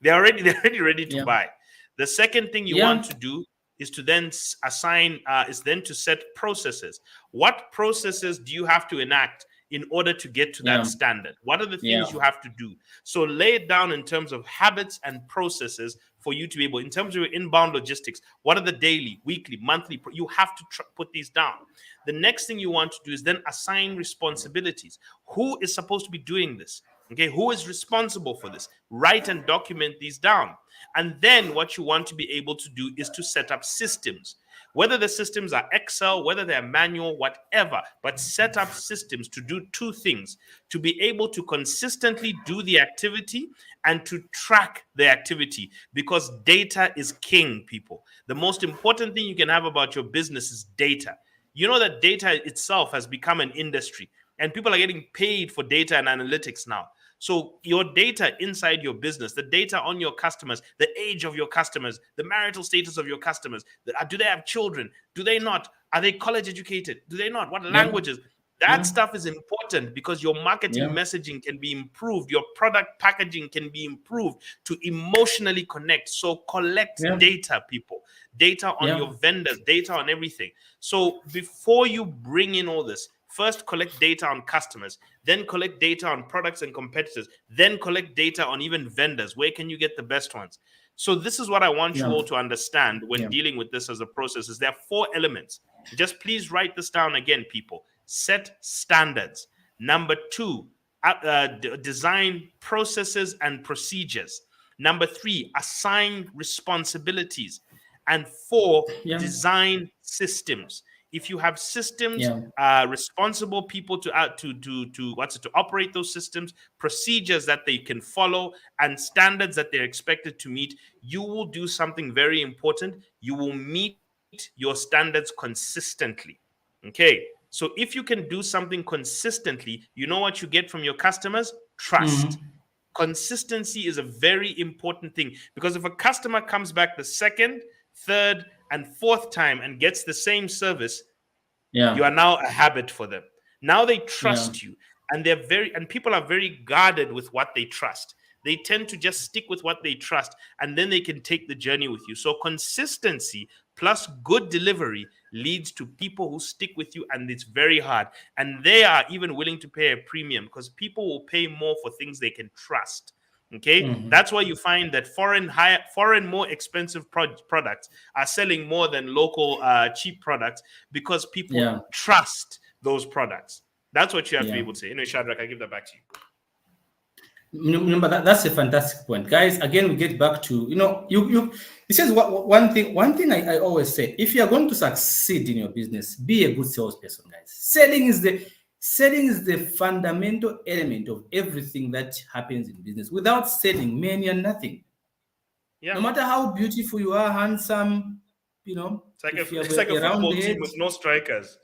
They're already ready to Yeah. buy. The second thing you want Yeah. to do is to then to set processes. What processes do you have to enact in order to get to that Yeah. standard? What are the Yeah. things you have to do? So lay it down in terms of habits and processes for you to be able, in terms of your inbound logistics, what are the daily, weekly, monthly, you have to put these down. The next thing you want to do is then assign responsibilities. Who is supposed to be doing this? Okay, who is responsible for this? Write and document these down. And then what you want to be able to do is to set up systems. Whether the systems are Excel, whether they're manual, whatever, but set up systems to do two things: to be able to consistently do the activity and to track the activity, because data is king, people. The most important thing you can have about your business is data. You know that data itself has become an industry, and people are getting paid for data and analytics now. So your data inside your business, the data on your customers, the age of your customers, the marital status of your customers, do they have children? Do they not? Are they college educated? Do they not? What Yeah. languages? That Yeah. stuff is important, because your marketing Yeah. messaging can be improved, your product packaging can be improved to emotionally connect. So collect Yeah. data, people. Data on Yeah. your vendors, data on everything. So before you bring in all this, first collect data on customers, then collect data on products and competitors, then collect data on even vendors. Where can you get the best ones? So this is what I want you Yeah. all to understand when Yeah. dealing with this as a process. Is there are four elements. Just please write this down again, people. Set standards. Number two, design processes and procedures. Number three, assign responsibilities. And four, Yeah. design systems. If you have systems, Yeah. responsible people to operate those systems, procedures that they can follow, and standards that they're expected to meet, you will do something very important. You will meet your standards consistently. Okay. So if you can do something consistently, you know what you get from your customers? Trust. Mhm. Consistency is a very important thing, because if a customer comes back the second, third, and fourth time and gets the same service, you Yeah. are now a habit for them. Now they Yeah. trust you, and people are very guarded with what they trust. they tend to just stick with what they trust, and then they can take the journey with you. So consistency plus good delivery leads to people who stick with you, and it's very hard. And they are even willing to pay a premium because people will pay more for things they can trust. Okay, that's why you find that foreign, more expensive products are selling more than local cheap products because people Yeah. trust those products. That's what you have to be Yeah. able to say. Anyway, Shadrach, I give that back to you. Remember that's a fantastic point, guys. Again, we get back to you. This is one thing. One thing I always say: if you are going to succeed in your business, be a good salesperson, guys. Selling is the fundamental element of everything that happens in business. Without selling, man, you're nothing. Yeah, No matter how beautiful you are, handsome, if you have it's like a a round football team head, with no strikers.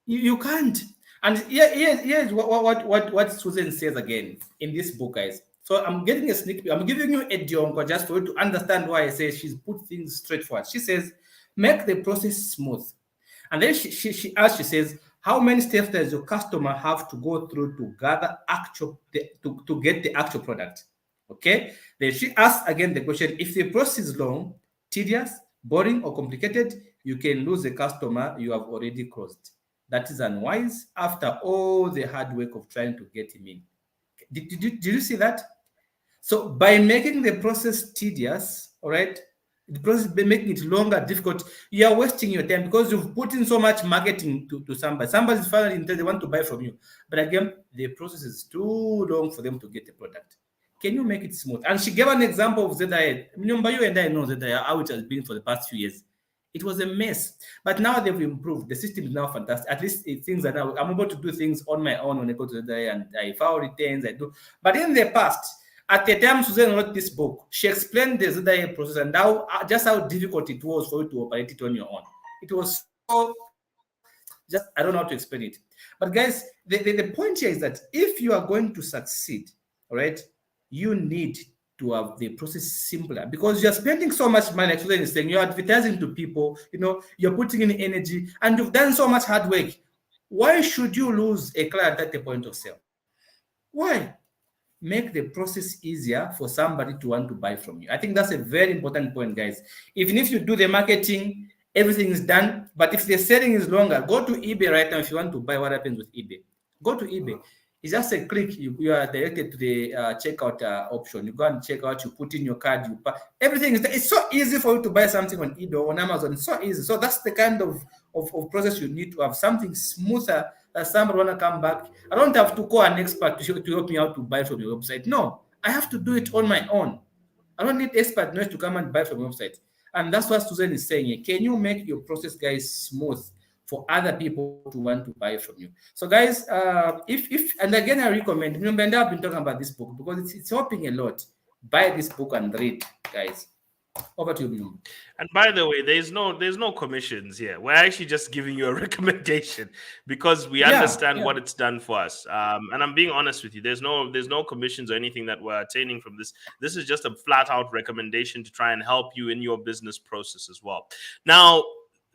you can't. And here's what Susan says again in this book, guys. So I'm getting a sneak peek. I'm giving you a dionko just for you to understand why I say she's put things straightforward. She says, make the process smooth. And then she asks, she says, how many steps does your customer have to go through to gather to get the actual product? Okay. Then she asks again the question, if the process is long, tedious, boring, or complicated, you can lose a customer you have already closed. That is unwise after all the hard work of trying to get him in. Did you see that? So by making the process tedious, all right, the process by making it longer, difficult, you are wasting your time because you've put in so much marketing to somebody. Somebody's finally they want to buy from you. But again, the process is too long for them to get the product. Can you make it smooth? And she gave an example of ZIA. Remember, you and I know ZIA, how it has been for the past few years. It was a mess, but now they've improved. The system is now fantastic. At least things are now, I'm able to do things on my own when I go to ZIA and I file returns, I do. But in the past, at the time Susan wrote this book, she explained the ZIA process and just how difficult it was for you to operate it on your own. It was so, just, I don't know how to explain it. But guys, the point here is that if you are going to succeed, all right, you need to have the process simpler because you're spending so much money, like Susan is saying, you're advertising to people, you're putting in energy and you've done so much hard work. Why should you lose a client at the point of sale? Why? Make the process easier for somebody to want to buy from you. I think that's a very important point, guys. Even if you do the marketing, everything is done. But if the selling is longer, go to eBay right now if you want to buy. What happens with eBay? Go to eBay. It's just a click. You are directed to the checkout option. You go and check out. You put in your card. Everything is there. It's so easy for you to buy something on eBay or on Amazon. It's so easy. So that's the kind of process you need to have. Something smoother that somebody want to come back. I don't have to call an expert to help me out to buy from your website. No, I have to do it on my own. I don't need expert noise to come and buy from your website. And that's what Susan is saying here. Can you make your process, guys, smooth for other people to want to buy from you? So, guys, if and again, I recommend. Remember, I've been talking about this book because it's helping a lot. Buy this book and read, guys. Over to you. And by the way, there's no commissions here. We're actually just giving you a recommendation because we understand what it's done for us. And I'm being honest with you. There's no commissions or anything that we're attaining from this. This is just a flat out recommendation to try and help you in your business process as well. Now,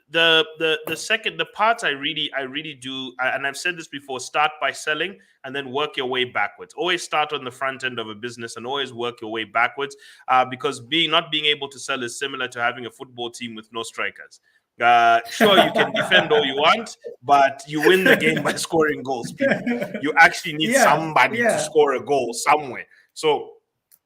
the parts I really do, and I've said this before, start by selling and then work your way backwards. Always start on the front end of a business and always work your way backwards, because not being able to sell is similar to having a football team with no strikers. Sure, you can defend all you want, but you win the game by scoring goals, people. You actually need somebody to score a goal somewhere. So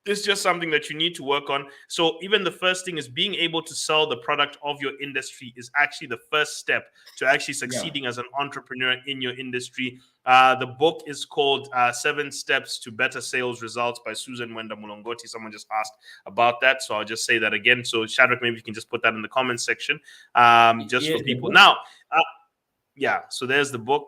it's just something that you need to work on. So even the first thing is being able to sell the product of your industry is actually the first step to actually succeeding as an entrepreneur in your industry. The book is called 7 Steps to Better Sales Results by Susan Wenda Mulongoti. Someone just asked about that, so I'll just say that again. So Shadrach, maybe you can just put that in the comments section just for people. Now, so there's the book.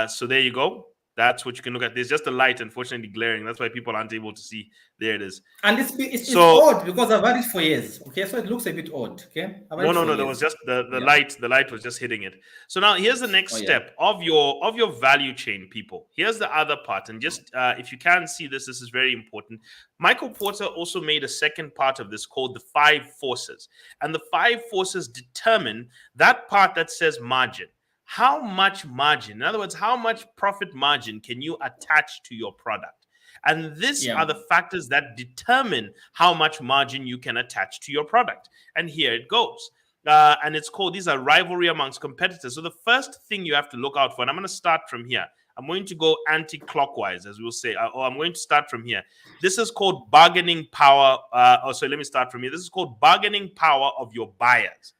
So there you go. That's what you can look at. There's just a light, unfortunately, glaring. That's why people aren't able to see. There it is. And it's odd because I've had it for years. Okay, so it looks a bit odd. Okay. No. There was just the light. The light was just hitting it. So now here's the next step of your value chain, people. Here's the other part, and just if you can see this is very important. Michael Porter also made a second part of this called the 5 forces, and the 5 forces determine that part that says margin. How much margin, in other words, how much profit margin can you attach to your product? And these are the factors that determine how much margin you can attach to your product. And here it goes. And it's called, these are rivalry amongst competitors. So the first thing you have to look out for, and I'm going to start from here. I'm going to go anti-clockwise, as we'll say, or I'm going to start from here. This is called bargaining power. Let me start from here. This is called bargaining power of your buyers.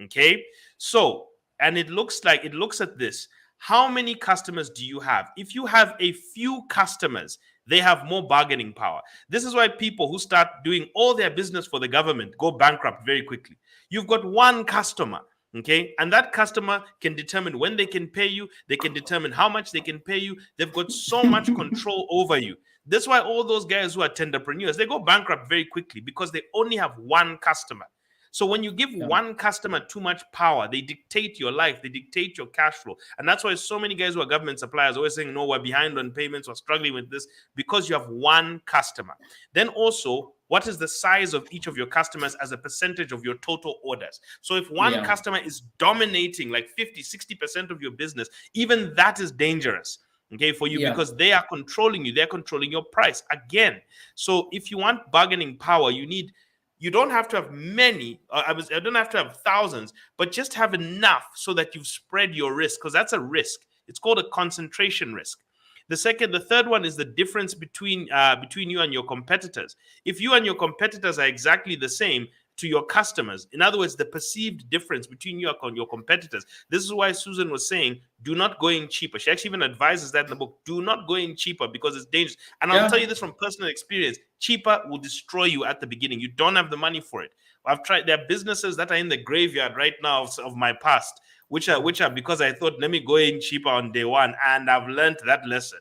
Okay. So, and it looks at this. How many customers do you have? If you have a few customers, they have more bargaining power. This is why people who start doing all their business for the government go bankrupt very quickly. You've got one customer. Okay. And that customer can determine when they can pay you. They can determine how much they can pay you. They've got so much control over you. That's why all those guys who are tenderpreneurs, they go bankrupt very quickly because they only have one customer. So when you give one customer too much power, they dictate your life, they dictate your cash flow. And that's why so many guys who are government suppliers are always saying, no, we're behind on payments, we're struggling with this, because you have one customer. Then also, what is the size of each of your customers as a percentage of your total orders? So if one customer is dominating like 50, 60% of your business, even that is dangerous. Okay, for you, because they are controlling you, they're controlling your price again. So if you want bargaining power, you don't have to have many, I don't have to have thousands, but just have enough so that you've spread your risk, because that's a risk. It's called a concentration risk. The third one is the difference between you and your competitors. If you and your competitors are exactly the same to your customers, in other words, the perceived difference between you and your competitors. This is why Susan was saying, do not go in cheaper. She actually even advises that in the book. Do not go in cheaper because it's dangerous. And I'll tell you this from personal experience. Cheaper will destroy you at the beginning. You don't have the money for it. I've tried. There are businesses that are in the graveyard right now of my past, which are because I thought, let me go in cheaper on day one. And I've learned that lesson.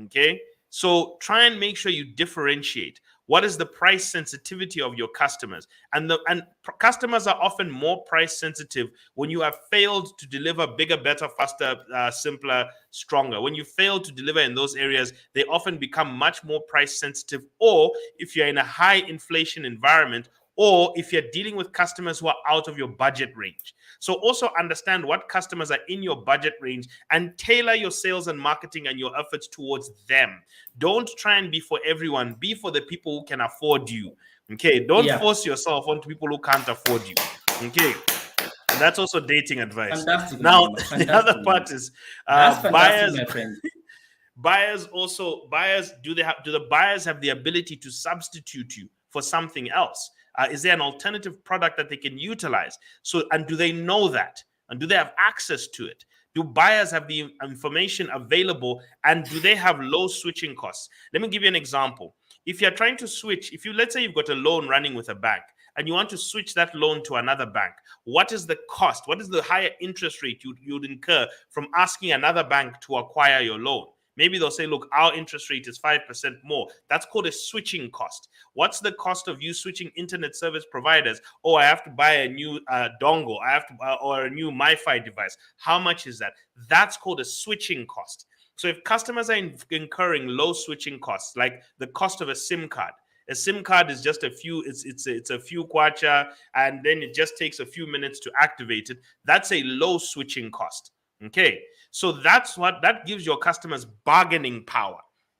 Okay. So try and make sure you differentiate. What is the price sensitivity of your customers? And customers are often more price sensitive when you have failed to deliver bigger, better, faster, simpler, stronger. When you fail to deliver in those areas, they often become much more price sensitive. Or if you're in a high inflation environment, or if you're dealing with customers who are out of your budget range. So also understand what customers are in your budget range and tailor your sales and marketing and your efforts towards them. Don't try and be for everyone. Be for the people who can afford you. Okay. Don't force yourself onto people who can't afford you. Okay. And that's also dating advice. Fantastic. Now, the other part is buyers. My friend. Buyers, do the buyers have the ability to substitute you for something else? Is there an alternative product that they can utilize? And do they know that? And do they have access to it? Do buyers have the information available? And do they have low switching costs? Let me give you an example. If you're trying to switch, let's say you've got a loan running with a bank and you want to switch that loan to another bank, what is the cost? What is the higher interest rate you'd incur from asking another bank to acquire your loan? Maybe they'll say, look, our interest rate is 5% more. That's called a switching cost. What's the cost of you switching internet service providers? Oh, I have to buy a new dongle. I have to or a new MiFi device. How much is that? That's called a switching cost. So if customers are incurring low switching costs, like the cost of a SIM card is just a few, it's a few kwacha, and then it just takes a few minutes to activate it. That's a low switching cost. Okay, so that gives your customers bargaining power.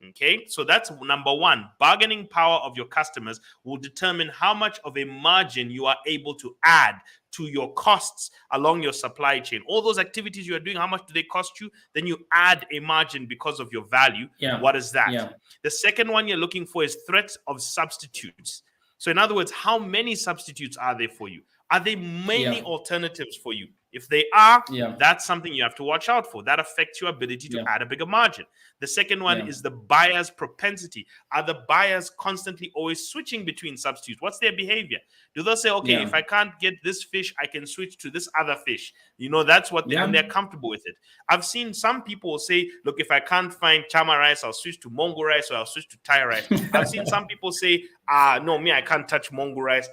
Okay, so that's number one. Bargaining power of your customers will determine how much of a margin you are able to add to your costs along your supply chain. All those activities you are doing, how much do they cost you? Then you add a margin because of your value. What is that? The second one you're looking for is threats of substitutes. So in other words, how many substitutes are there for you? Are there many alternatives for you? If they are, that's something you have to watch out for. That affects your ability to add a bigger margin. The second one is the buyer's propensity. Are the buyers constantly always switching between substitutes? What's their behavior? Do they say, okay, if I can't get this fish, I can switch to this other fish? That's what and they're comfortable with it. I've seen some people say, look, if I can't find chama rice, I'll switch to mongo rice or I'll switch to Thai rice. I've seen some people say, no, I can't touch mongo rice.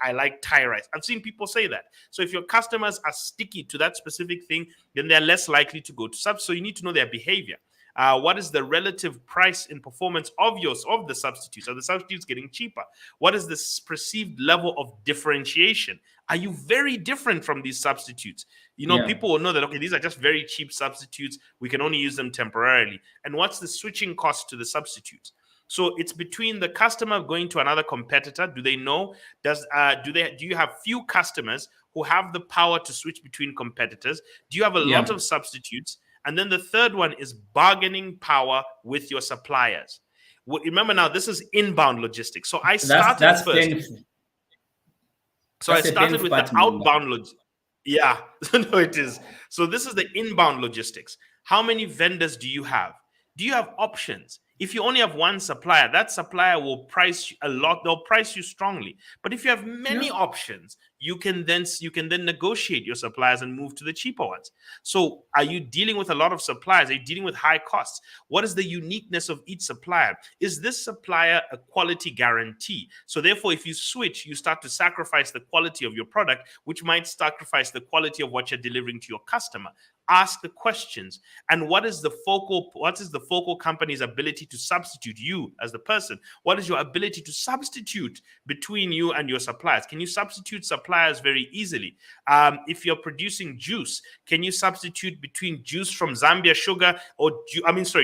I like Thai rice. I've seen people say that. So if your customers are sticky to that specific thing, then they're less likely to go to subs. So you need to know their behavior. What is the relative price in performance of the substitutes? Are the substitutes getting cheaper? What is the perceived level of differentiation? Are you very different from these substitutes? People will know that, okay, these are just very cheap substitutes. We can only use them temporarily. And what's the switching cost to the substitutes? So it's between the customer going to another competitor. Do they know? Do you have few customers who have the power to switch between competitors? Do you have a lot Yeah. of substitutes? And then the third one is bargaining power with your suppliers. Remember now, this is inbound logistics. So I started That's first. painful. So I That's a started painful with the part, man. outbound Yeah, no, it is. So this is the inbound logistics. How many vendors do you have? Do you have options? If you only have one supplier, that supplier will price you a lot. They'll price you strongly. But if you have many Yeah. options, you can then negotiate your suppliers and move to the cheaper ones. So are you dealing with a lot of suppliers? Are you dealing with high costs? What is the uniqueness of each supplier? Is this supplier a quality guarantee? So therefore, if you switch, you start to sacrifice the quality of your product, which might sacrifice the quality of what you're delivering to your customer. Ask the questions. And what is the focal company's ability to substitute you as the person? What is your ability to substitute between you and your suppliers? Can you substitute suppliers very easily? If you're producing juice, can you substitute between juice from Zambia sugar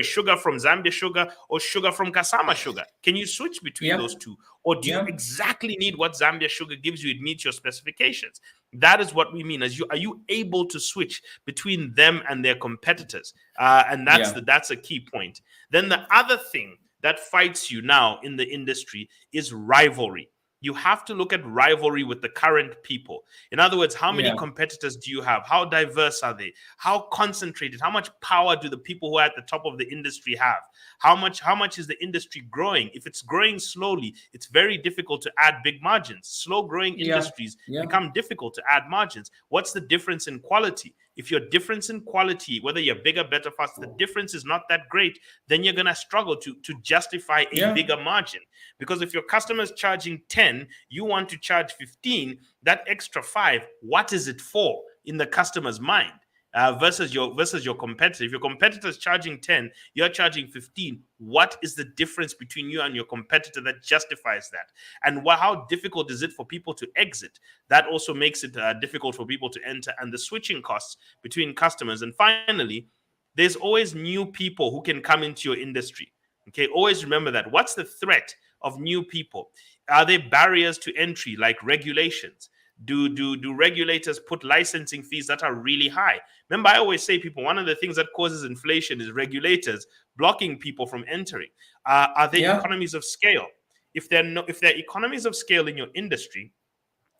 sugar from Zambia sugar or sugar from Kasama sugar? Can you switch between Yeah. those two? Or do you Yeah. exactly need what Zambia sugar gives you? It meets your specifications. That is what we mean. Are you able to switch between them and their competitors? And Yeah. that's a key point. Then the other thing that fights you now in the industry is rivalry. You have to look at rivalry with the current people. In other words, how many Yeah. competitors do you have? How diverse are they? How concentrated? How much power do the people who are at the top of the industry have? How much is the industry growing? If it's growing slowly, it's very difficult to add big margins. Slow growing Yeah. industries Yeah. become difficult to add margins. What's the difference in quality? If your difference in quality, whether you're bigger, better, faster, the difference is not that great, then you're gonna struggle to justify a Yeah. bigger margin. Because if your customer is charging 10, you want to charge 15, that extra 5, what is it for in the customer's mind? Versus your competitor. If your competitor is charging 10, you're charging 15. What is the difference between you and your competitor that justifies that? And how difficult is it for people to exit? That also makes it difficult for people to enter, and the switching costs between customers. And finally, there's always new people who can come into your industry. Okay, always remember that. What's the threat of new people? Are there barriers to entry like regulations? Do regulators put licensing fees that are really high? Remember, I always say, people, one of the things that causes inflation is regulators blocking people from entering. Are there Yeah. economies of scale? If there are economies of scale in your industry,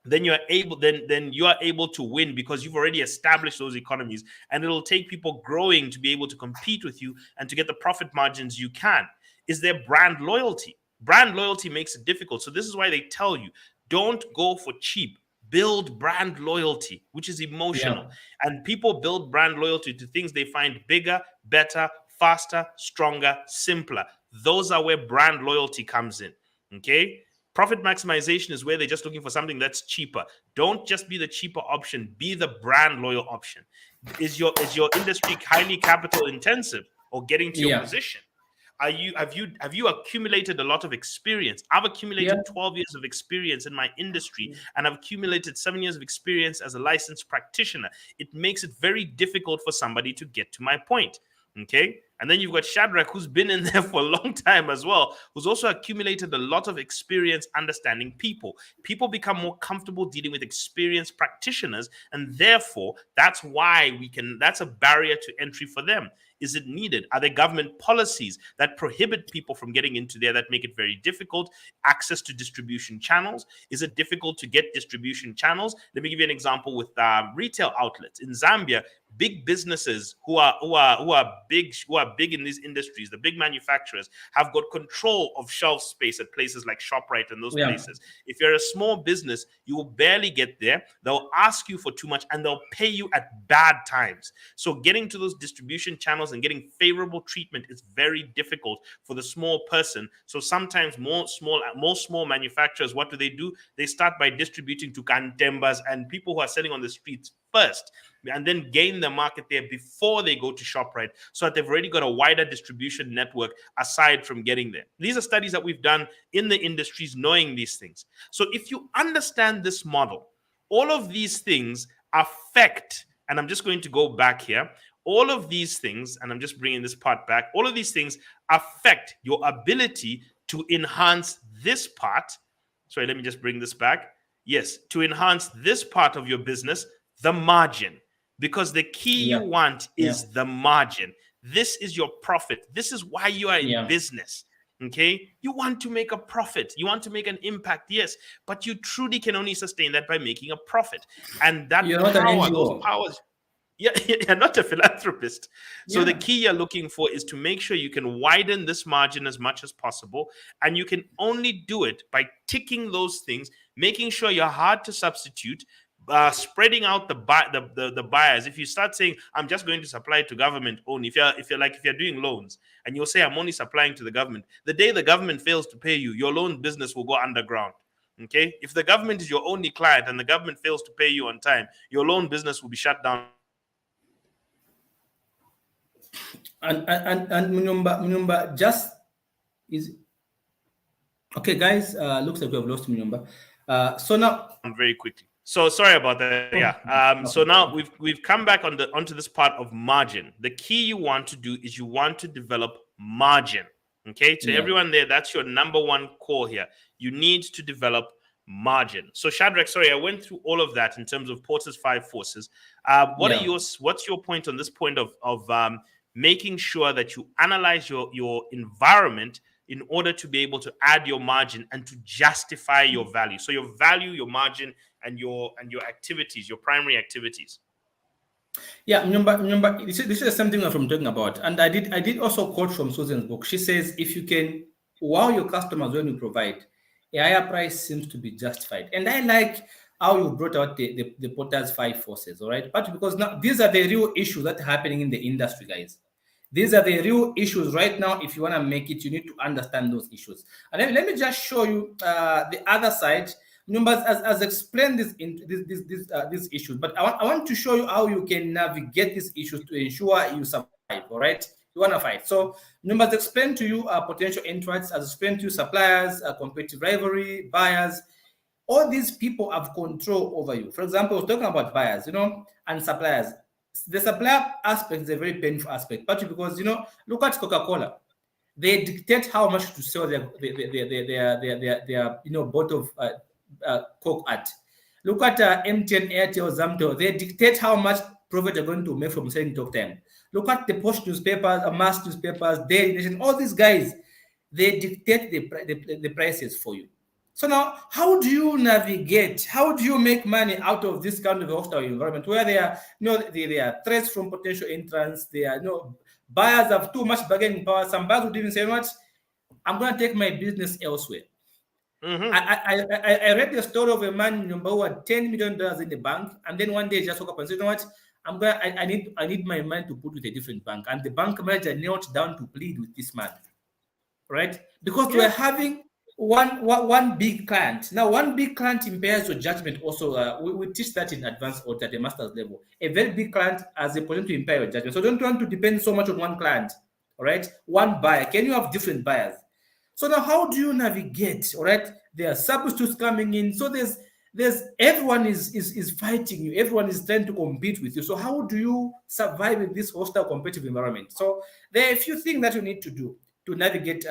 then you are able to win because you've already established those economies, and it'll take people growing to be able to compete with you and to get the profit margins you can. Is there brand loyalty? Brand loyalty makes it difficult. So this is why they tell you, don't go for cheap. Build brand loyalty, which is emotional. Yeah. And people build brand loyalty to things they find bigger, better, faster, stronger, simpler. Those are where brand loyalty comes in. Okay. Profit maximization is where they're just looking for something that's cheaper. Don't just be the cheaper option, be the brand loyal option. Is your industry highly capital intensive or getting to your Yeah. position? Have you accumulated a lot of experience? I've Yeah. accumulated 12 years of experience in my industry, and I've accumulated 7 years of experience as a licensed practitioner. It makes it very difficult for somebody to get to my point. Okay. And then you've got Shadrach, who's been in there for a long time as well, who's also accumulated a lot of experience understanding people. People become more comfortable dealing with experienced practitioners, and therefore that's a barrier to entry for them. Is it needed? Are there government policies that prohibit people from getting into there that make it very difficult? Access to distribution channels. Is it difficult to get distribution channels? Let me give you an example with retail outlets in Zambia. Big businesses who are big in these industries, the big manufacturers, have got control of shelf space at places like ShopRite and those Yeah. places. If you're a small business, you will barely get there. They'll ask you for too much, and they'll pay you at bad times. So getting to those distribution channels and getting favorable treatment is very difficult for the small person. So sometimes more small manufacturers, what do? They start by distributing to cantembas and people who are selling on the streets first, and then gain the market there before they go to ShopRite, so that they've already got a wider distribution network aside from getting there. These are studies that we've done in the industries knowing these things. So if you understand this model, all of these things affect, and I'm just going to go back here, all of these things, and I'm just bringing this part back, all of these things affect your ability to enhance this part. Sorry, let me just bring this back. Yes, to enhance this part of your business, the margin. Because the key you want is the margin. This is your profit. This is why you are in business. Okay, you want to make a profit, you want to make an impact, yes, but you truly can only sustain that by making a profit. And that those powers, you're not a philanthropist. So the key you're looking for is to make sure you can widen this margin as much as possible, and you can only do it by ticking those things, making sure you're hard to substitute, spreading out the buyers. If you start saying I'm just going to supply to government only, if you're doing loans and you'll say I'm only supplying to the government, the day the government fails to pay you, your loan business will go underground. Okay, if the government is your only client and the government fails to pay you on time, your loan business will be shut down. And Munyumba just is okay, guys. Looks like we have lost Munyumba. So now very quickly. So sorry about that. Yeah. So now we've come back onto this part of margin. The key you want to do is you want to develop margin. Okay. To everyone there, that's your number one call here. You need to develop margin. So Shadrach, sorry, I went through all of that in terms of Porter's 5 forces. What's your point on this point of making sure that you analyze your environment in order to be able to add your margin and to justify your value? So your value, your margin, and your activities, your primary activities. Yeah, remember, this is something I'm talking about. And I did also quote from Susan's book. She says, if you can wow your customers when you provide, a higher price seems to be justified. And I like how you brought out the Porter's 5 forces, all right? But because now these are the real issues that are happening in the industry, guys. These are the real issues right now. If you want to make it, you need to understand those issues. And let me just show you the other side. Numbers as explained these issues, but I want to show you how you can navigate these issues to ensure you survive. All right, you want to fight. So numbers explain to you potential entrants, as explained to you suppliers, competitive rivalry, buyers. All these people have control over you. For example, I was talking about buyers, and suppliers. The supplier aspect is a very painful aspect, but because look at Coca-Cola. They dictate how much to sell their bottle of Coke at. Look at MTN, Airtel, Zambeef. They dictate how much profit they're going to make from selling talk time. Look at the Post newspapers, mass newspapers, Daily Nation. All these guys, they dictate the prices for you. So now, how do you navigate? How do you make money out of this kind of hostile environment where there are threats from potential entrants? Buyers have too much bargaining power. Some buyers would even say, "What? I'm going to take my business elsewhere." Mm-hmm. I read the story of a man who had $10 million in the bank, and then one day he just woke up and said, "You know what? I need my money to put with a different bank." And the bank manager knelt down to plead with this man, right? Because we're having one big client. Now, one big client impairs your judgment. Also, we teach that in advanced audit at the master's level. A very big client has the potential to impair your judgment. So don't want to depend so much on one client. All right, one buyer. Can you have different buyers? So now, how do you navigate? All right, there are substitutes coming in. So there's everyone is fighting you. Everyone is trying to compete with you. So how do you survive in this hostile competitive environment? So there are a few things that you need to do to navigate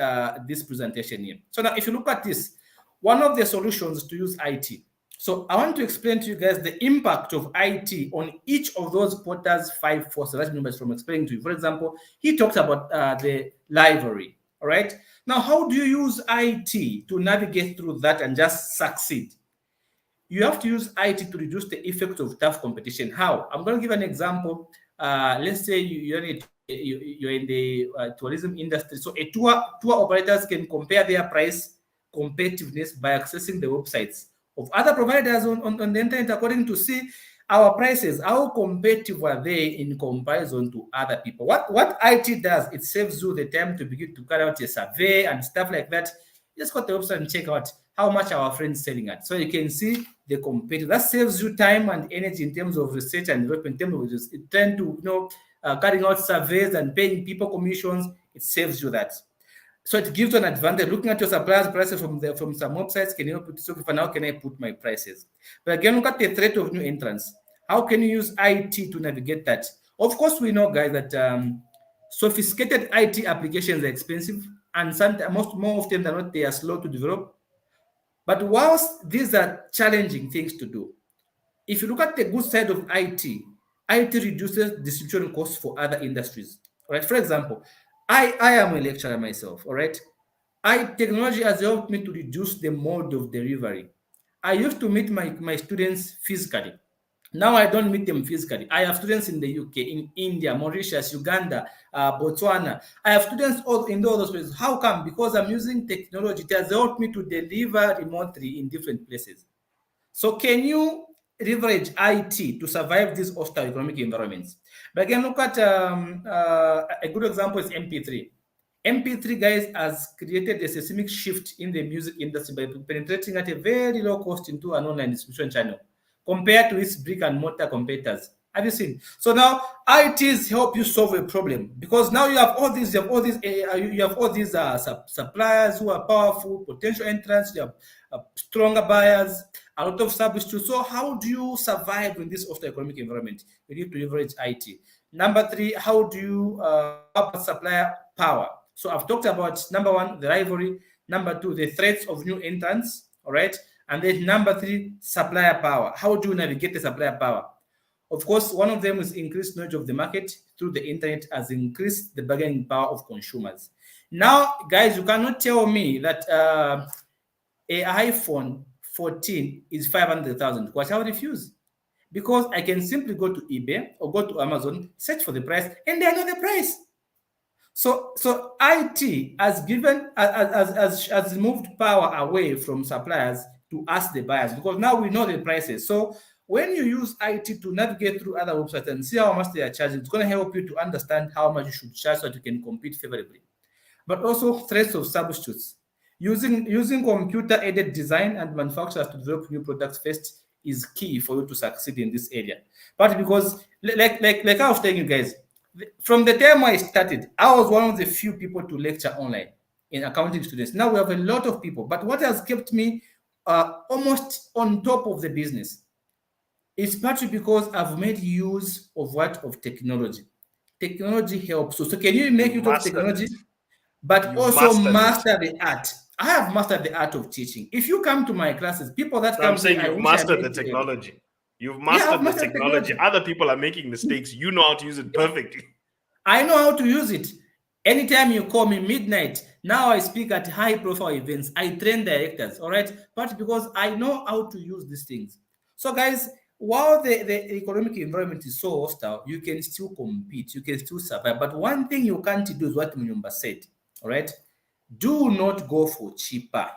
this presentation here. So now, if you look at this, one of the solutions is to use IT. So I want to explain to you guys the impact of IT on each of those Porter's 5 forces that numbers from explaining to you. For example, he talks about the library. All right. Now, how do you use IT to navigate through that and just succeed? You have to use IT to reduce the effect of tough competition. How? I'm going to give an example. Let's say you're in the tourism industry. So a tour operators can compare their price competitiveness by accessing the websites of other providers on the internet according to see our prices, how competitive are they in comparison to other people. What IT does, it saves you the time to begin to carry out a survey and stuff like that. Just go to the website and check out how much our friends selling at. So you can see the competitive. That saves you time and energy in terms of research and development. In terms of it tend to carrying out surveys and paying people commissions. It saves you that. So it gives you an advantage. Looking at your suppliers' prices from some websites can help you to say, how can I put my prices? But again, look at the threat of new entrants. How can you use IT to navigate that? Of course, we know, guys, that sophisticated IT applications are expensive. and more often than not, they are slow to develop. But whilst these are challenging things to do, if you look at the good side of IT reduces distribution costs for other industries. All right. For example, I am a lecturer myself. All right. Technology has helped me to reduce the mode of delivery. I used to meet my students physically. Now I don't meet them physically. I have students in the UK, in India, Mauritius, Uganda, Botswana. I have students all in all those places. How come? Because I'm using technology. It has helped me to deliver remotely in different places. So can you leverage IT to survive these hostile economic environments? But again, look at a good example is MP3. MP3 guys has created a seismic shift in the music industry by penetrating at a very low cost into an online distribution channel compared to its brick and mortar competitors. Have you seen? So now ITs help you solve a problem because now you have all these, suppliers who are powerful, potential entrants. You have stronger buyers, a lot of substitutes. So how do you survive in this hostile economic environment? You need to leverage IT. Number three, how do you supplier power? So I've talked about number one, the rivalry. Number two, the threats of new entrants. All right. And then number three, supplier power. How do you navigate the supplier power? Of course, one of them is increased knowledge of the market through the internet has increased the bargaining power of consumers. Now, guys, you cannot tell me that a iPhone 14 is 500,000 because I will refuse. Because I can simply go to eBay or go to Amazon, search for the price, and they know the price. So IT has moved power away from suppliers to us, the buyers, because now we know the prices. So when you use IT to navigate through other websites and see how much they are charging, it's going to help you to understand how much you should charge so that you can compete favorably. But also threats of substitutes. Using computer-aided design and manufacturers to develop new products first is key for you to succeed in this area. But because, like I was telling you guys, from the time I started, I was one of the few people to lecture online in accounting students. Now we have a lot of people. But what has kept me almost on top of the business is partly because I've made use of technology. Technology helps. So can you make use of technology, but also master the art? I have mastered the art of teaching. If you come to my classes, people that come I'm saying here, you've mastered the technology. You've mastered the technology. Other people are making mistakes. You know how to use it perfectly. I know how to use it. Anytime you call me midnight, now I speak at high profile events. I train directors, all right? But because I know how to use these things. So guys, while the economic environment is so hostile, you can still compete, you can still survive. But one thing you can't do is what Munyumba said, all right? Do not go for cheaper.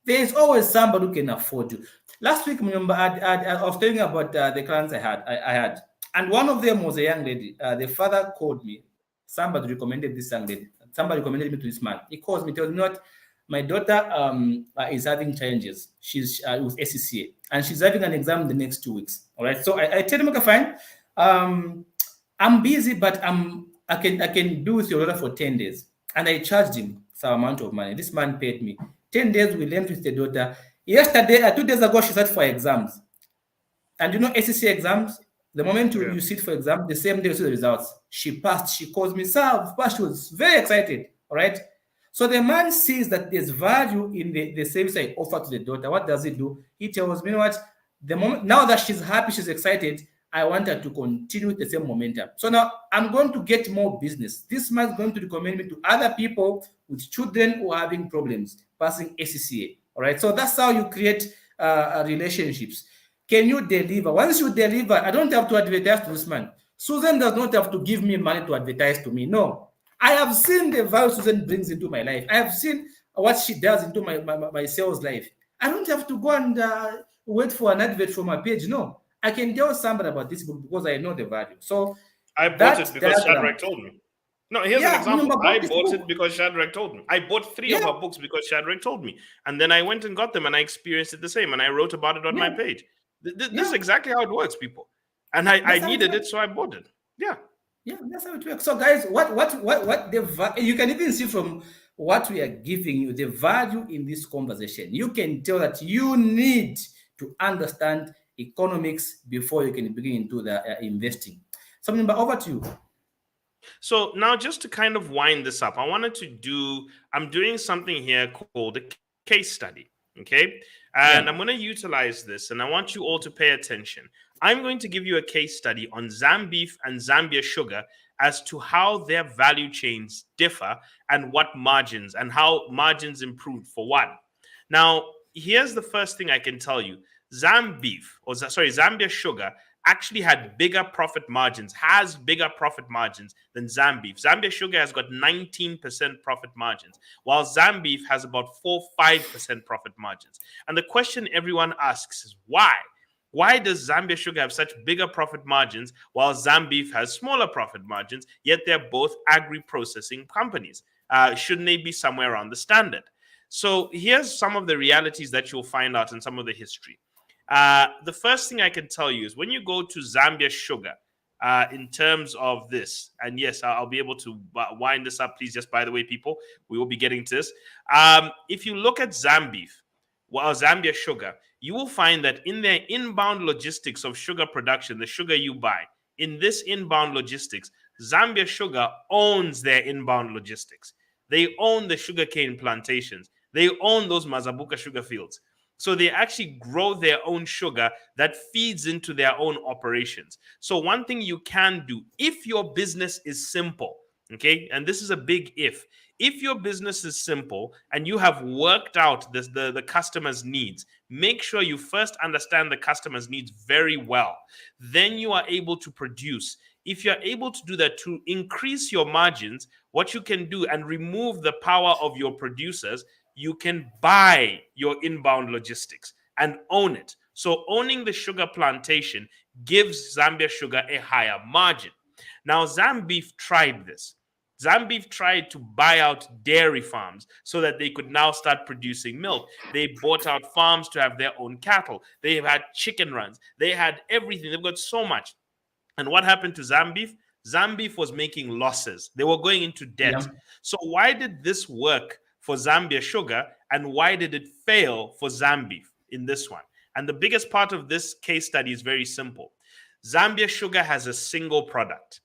There is always somebody who can afford you. Last week, Munyumba, I was telling you about the clients I had. And one of them was a young lady. The father called me. Somebody recommended this young lady. Somebody recommended me to this man. He calls me, tells me, "Not my daughter is having challenges. She's with SCCA, and she's having an exam in the next 2 weeks." All right. So I tell him, "Okay, fine. I'm busy, but I can do with your daughter for 10 days." And I charged him some amount of money. This man paid me. 10 days we learned with the daughter. Yesterday, 2 days ago, she sat for exams. And you know SCCA exams, the moment you sit for exam, the same day you see the results. She passed. She calls me, "Sir, she was very excited." All right. So the man sees that there's value in the service I offer to the daughter. What does he do? He tells me, "You know what? The moment now that she's happy, she's excited, I want her to continue with the same momentum. So now I'm going to get more business. This man is going to recommend me to other people with children who are having problems passing SCCA." All right. So that's how you create relationships. Can you deliver? Once you deliver, I don't have to advertise to this man. Susan does not have to give me money to advertise to me. No. I have seen the value Susan brings into my life. I have seen what she does into my sales life. I don't have to go and wait for an advert for my page. No. I can tell somebody about this book because I know the value. So I bought it because Shadrach told me. No, here's an example. I bought it because Shadrach told me. I bought 3 of her books because Shadrach told me. And then I went and got them and I experienced it the same. And I wrote about it on my page. This is exactly how it works, people. And I needed it, so I bought it. Yeah. Yeah, that's how it works. So, guys, what you can even see from what we are giving you, the value in this conversation. You can tell that you need to understand economics before you can begin into the investing. So, over to you. So now, just to kind of wind this up, I'm doing something here called a case study. Okay. And I'm Yeah. going to utilize this, and I want you all to pay attention. I'm going to give you a case study on Zambeef and Zambia sugar as to how their value chains differ and what margins and how margins improved for one. Now, here's the first thing I can tell you. Zambia sugar actually had bigger profit margins, has bigger profit margins than Zambeef. Zambia sugar has got 19% profit margins, while Zambeef has about 5% profit margins. And the question everyone asks is why? Why does Zambia sugar have such bigger profit margins while Zambeef has smaller profit margins, yet they're both agri-processing companies? Shouldn't they be somewhere around the standard? So here's some of the realities that you'll find out in some of the history. The first thing I can tell you is when you go to Zambia sugar, in terms of this, and yes, I'll be able to wind this up. Please, just by the way, people, we will be getting to this. If you look at Zambeef, well, Zambia sugar, you will find that in their inbound logistics of sugar production, the sugar you buy, in this inbound logistics, Zambia sugar owns their inbound logistics. They own the sugarcane plantations. They own those Mazabuka sugar fields. So they actually grow their own sugar that feeds into their own operations. So one thing you can do, if your business is simple, okay, and this is a big if your business is simple and you have worked out the customer's needs, make sure you first understand the customer's needs very well. Then you are able to produce. If you're able to do that to increase your margins, what you can do and remove the power of your producers, you can buy your inbound logistics and own it. So owning the sugar plantation gives Zambia sugar a higher margin. Now, Zambeef tried this. Zambeef tried to buy out dairy farms so that they could now start producing milk. They bought out farms to have their own cattle. They had chicken runs. They had everything. They've got so much. And what happened to Zambeef? Zambeef was making losses. They were going into debt. Yeah. So why did this work for Zambia sugar, and why did it fail for Zambeef in this one? And the biggest part of this case study is very simple. Zambia sugar has a single product.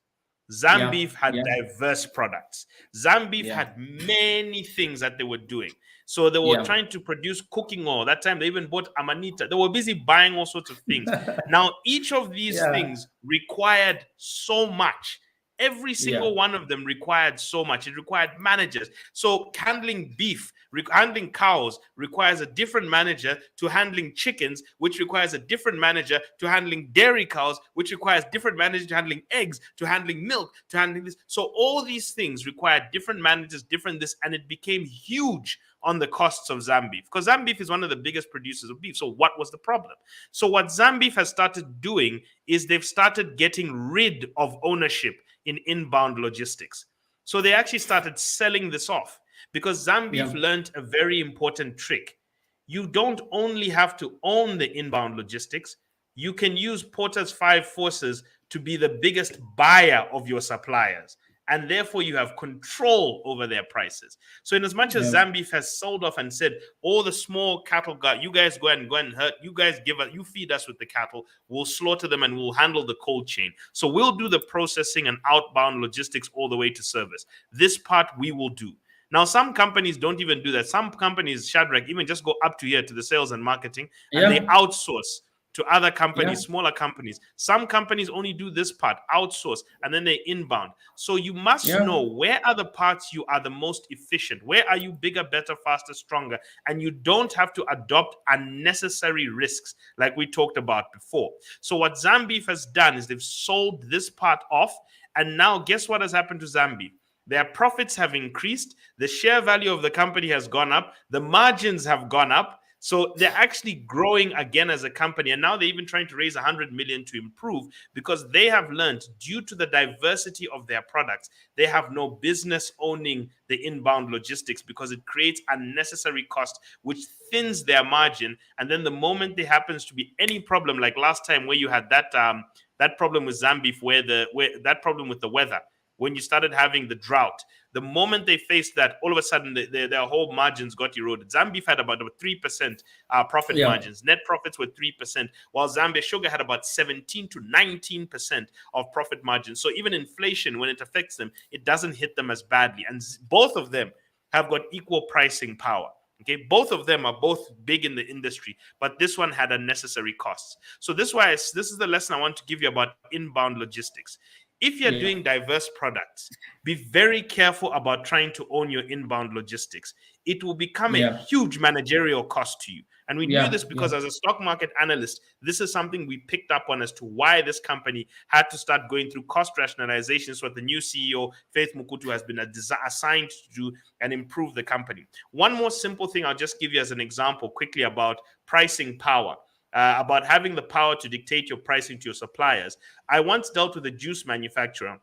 Zambeef Yeah. had Yeah. diverse products. Zambeef Yeah. had many things that they were doing. So they were Yeah. trying to produce cooking oil. That time they even bought amanita. They were busy buying all sorts of things. Now, each of these Yeah. things required so much. Every single Yeah. one of them required so much. It required managers. So handling beef, handling cows requires a different manager to handling chickens, which requires a different manager to handling dairy cows, which requires different manager to handling eggs, to handling milk, to handling this. So all these things require different managers, different this, and it became huge on the costs of Zambeef, because Zambeef is one of the biggest producers of beef. So what was the problem? So what Zambeef has started doing is they've started getting rid of ownership in inbound logistics. So they actually started selling this off because Zambeef Yeah. learned a very important trick. You don't only have to own the inbound logistics, you can use Porter's five forces to be the biggest buyer of your suppliers. And therefore, you have control over their prices. So, in as much as Yeah. Zambeef has sold off and said, all the small cattle, you guys go and hurt, you guys you feed us with the cattle, we'll slaughter them and we'll handle the cold chain. So, we'll do the processing and outbound logistics all the way to service. This part we will do. Now, some companies don't even do that. Some companies, Shadrach, even just go up to here to the sales and marketing and they Yeah. outsource to other companies, Yeah. smaller companies. Some companies only do this part, outsource, and then they inbound. So you must Yeah. know where are the parts you are the most efficient, where are you bigger, better, faster, stronger, and you don't have to adopt unnecessary risks like we talked about before. So what Zambeef has done is they've sold this part off, and now guess what has happened to Zambeef? Their profits have increased, the share value of the company has gone up, the margins have gone up. So they're actually growing again as a company. And now they're even trying to raise 100 million to improve because they have learned, due to the diversity of their products, they have no business owning the inbound logistics because it creates unnecessary cost, which thins their margin. And then the moment there happens to be any problem, like last time where you had that problem with Zambeef, where that problem with the weather, when you started having the drought. The moment they faced that, all of a sudden their whole margins got eroded. Zambeef had about 3% profit Yeah. margins. Net profits were 3%, while Zambia Sugar had about 17 to 19% of profit margins. So even inflation, when it affects them, it doesn't hit them as badly. And both of them have got equal pricing power. Okay, both of them are both big in the industry, but this one had unnecessary costs. So this is the lesson I want to give you about inbound logistics. If you're doing diverse products, be very careful about trying to own your inbound logistics. It will become a huge managerial cost to you. And we knew this because as a stock market analyst, this is something we picked up on as to why this company had to start going through cost rationalization. So what the new CEO, Faith Mukutu, has been assigned to do and improve the company. One more simple thing I'll just give you as an example quickly about pricing power. About having the power to dictate your pricing to your suppliers. I once dealt with a juice manufacturer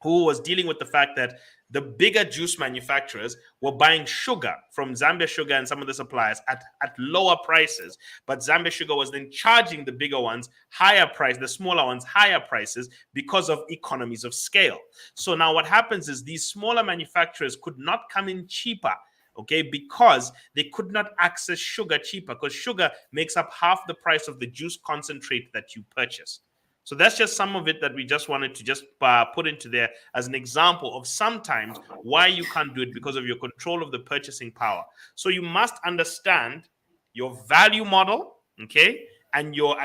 who was dealing with the fact that the bigger juice manufacturers were buying sugar from Zambia Sugar and some of the suppliers at lower prices. But Zambia Sugar was then charging the bigger ones higher price, the smaller ones higher prices because of economies of scale. So now what happens is these smaller manufacturers could not come in cheaper, okay, because they could not access sugar cheaper, because sugar makes up half the price of the juice concentrate that you purchase. So that's just some of it that we just wanted to just put into there as an example of sometimes why you can't do it, because of your control of the purchasing power. So you must understand your value model, okay, and your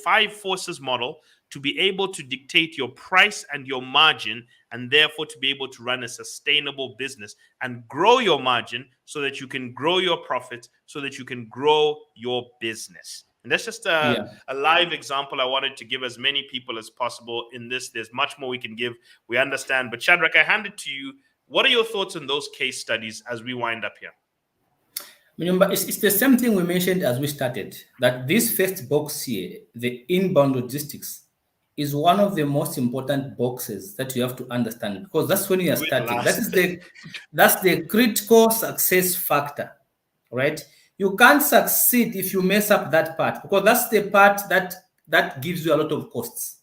five forces model to be able to dictate your price and your margin, and therefore to be able to run a sustainable business and grow your margin so that you can grow your profits, so that you can grow your business. And that's just a live example I wanted to give as many people as possible in this. There's much more we can give. We understand. But Shadrach, I hand it to you. What are your thoughts on those case studies as we wind up here? Remember, it's the same thing we mentioned as we started, that this first box here, the inbound logistics, is one of the most important boxes that you have to understand, because that's when you are starting. That's the critical success factor, right? You can't succeed if you mess up that part, because that's the part that gives you a lot of costs.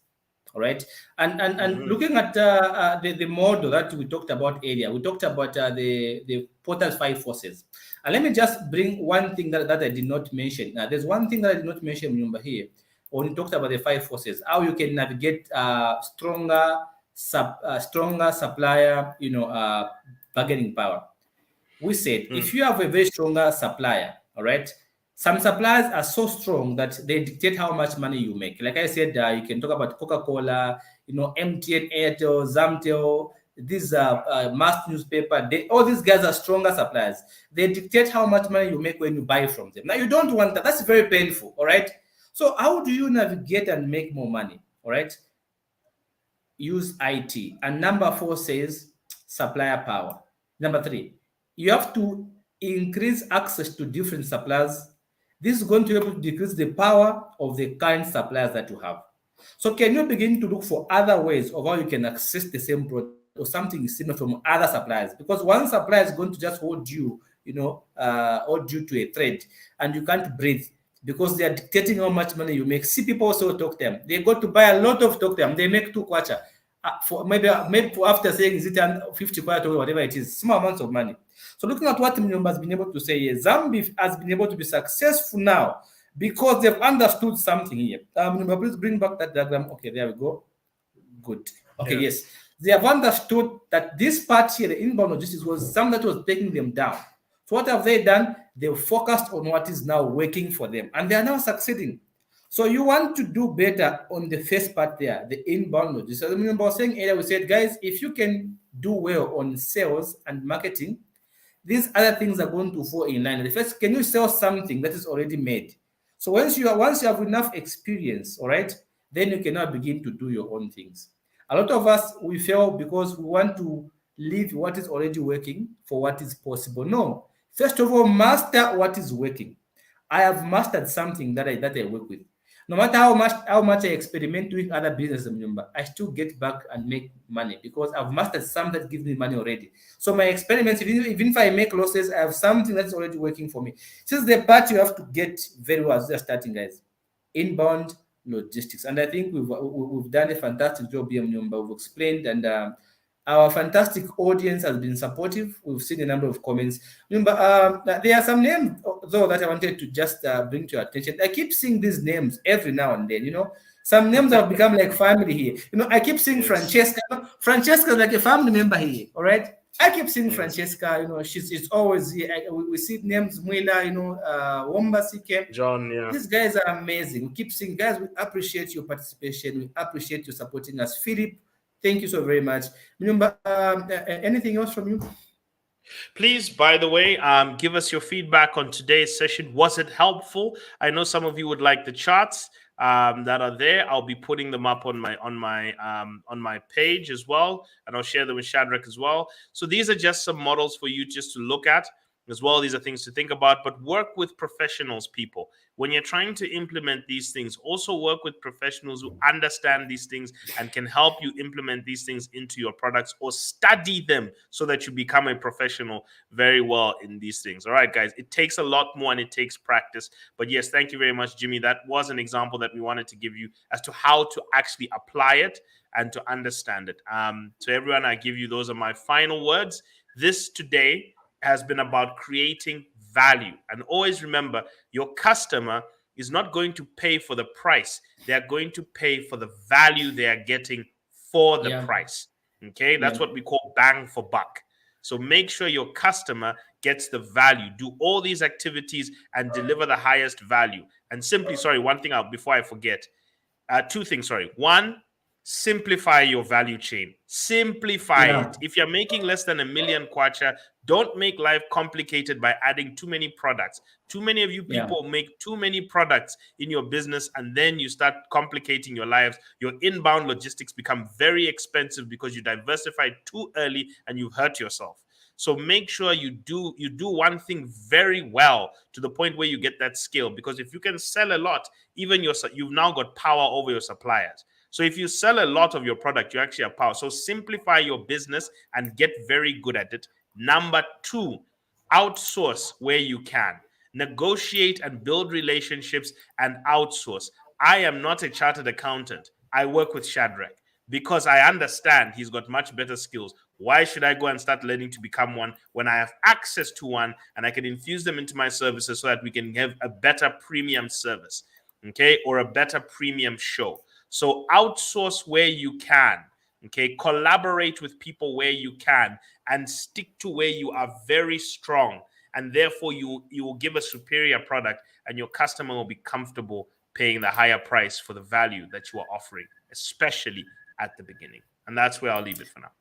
All right. And looking at the model that we talked about earlier, we talked about the Porter's five forces. And let me just bring one thing that I did not mention. Now, there's one thing that I did not mention, remember, here, when we talked about the five forces, how you can navigate stronger supplier, bargaining power. We said if you have a very stronger supplier, all right, some suppliers are so strong that they dictate how much money you make. Like I said, you can talk about Coca-Cola, MTN, Airtel, Zamtel, these mass newspaper. All these guys are stronger suppliers. They dictate how much money you make when you buy from them. Now, you don't want that. That's very painful, all right? So how do you navigate and make more money, all right? Use IT. And number 4 says supplier power. Number 3, you have to increase access to different suppliers. This is going to help you decrease the power of the current suppliers that you have. So can you begin to look for other ways of how you can access the same product or something similar from other suppliers? Because one supplier is going to just hold you, hold you to a thread, and you can't breathe because they are dictating how much money you make. See, people also talk them. They got to buy a lot of talk them. They make 2 kwacha. For maybe after saying is it 50 kwacha or whatever it is, small amounts of money. So looking at what Mnyomba has been able to say here, Zambeef has been able to be successful now because they've understood something here. Mnyomba, please bring back that diagram. Okay, there we go. Good. Okay, yes. They have understood that this part here, the inbound logistics, was something that was taking them down. So what have they done? They've focused on what is now working for them, and they are now succeeding. So you want to do better on the first part there, the inbound logistics. So I remember saying earlier, we said, guys, if you can do well on sales and marketing, these other things are going to fall in line. The first, can you sell something that is already made? So once you have enough experience, all right, then you can now begin to do your own things. A lot of us, we fail because we want to leave what is already working for what is possible. No. First of all, master what is working. I have mastered something that I work with. No matter how much I experiment doing other business, I still get back and make money because I've mastered something that gives me money already. So my experiments, even if I make losses, I have something that's already working for me. This is the part you have to get very well as you're starting, guys. Inbound logistics. And I think we've done a fantastic job here, Mnyumba. We've explained, and our fantastic audience has been supportive. We've seen a number of comments. Remember, there are some names though that I wanted to just bring to your attention. I keep seeing these names every now and then. Some names have become like family here. I keep seeing Francesca. Francesca is like a family member here. All right. I keep seeing Francesca. She's always here. We see names Mwina. Womba Sike. John. Yeah. These guys are amazing. We keep seeing guys. We appreciate your participation. We appreciate you supporting us, Philip. Thank you so very much. Remember, anything else from you? Please, by the way, give us your feedback on today's session. Was it helpful? I know some of you would like the charts that are there. I'll be putting them up on my page as well, and I'll share them with Shadrach as well. So these are just some models for you just to look at as well. These are things to think about, but work with professionals, people. When you're trying to implement these things, also work with professionals who understand these things and can help you implement these things into your products, or study them so that you become a professional very well in these things. All right, guys, it takes a lot more and it takes practice. But yes, thank you very much, Jimmy. That was an example that we wanted to give you as to how to actually apply it and to understand it. To everyone, I give you, those are my final words. This today has been about creating value. And always remember, your customer is not going to pay for the price. They are going to pay for the value they are getting for the price. Okay, that's what we call bang for buck. So make sure your customer gets the value. Do all these activities and deliver the highest value. And simply, one thing out before I forget. Two things, One, simplify your value chain. Simplify it. If you're making less than $1 million kwacha, don't make life complicated by adding too many products. Too many of you people make too many products in your business, and then you start complicating your lives. Your inbound logistics become very expensive because you diversified too early and you hurt yourself. So make sure you do one thing very well to the point where you get that skill. Because if you can sell a lot, even you've now got power over your suppliers. So if you sell a lot of your product, you actually have power. So simplify your business and get very good at it. Number 2, outsource where you can. Negotiate and build relationships and outsource. I am not a chartered accountant. I work with Shadrach because I understand he's got much better skills. Why should I go and start learning to become one when I have access to one and I can infuse them into my services so that we can have a better premium service, okay, or a better premium show? So outsource where you can, okay? Collaborate with people where you can, and stick to where you are very strong. And therefore, you will give a superior product, and your customer will be comfortable paying the higher price for the value that you are offering, especially at the beginning. And that's where I'll leave it for now.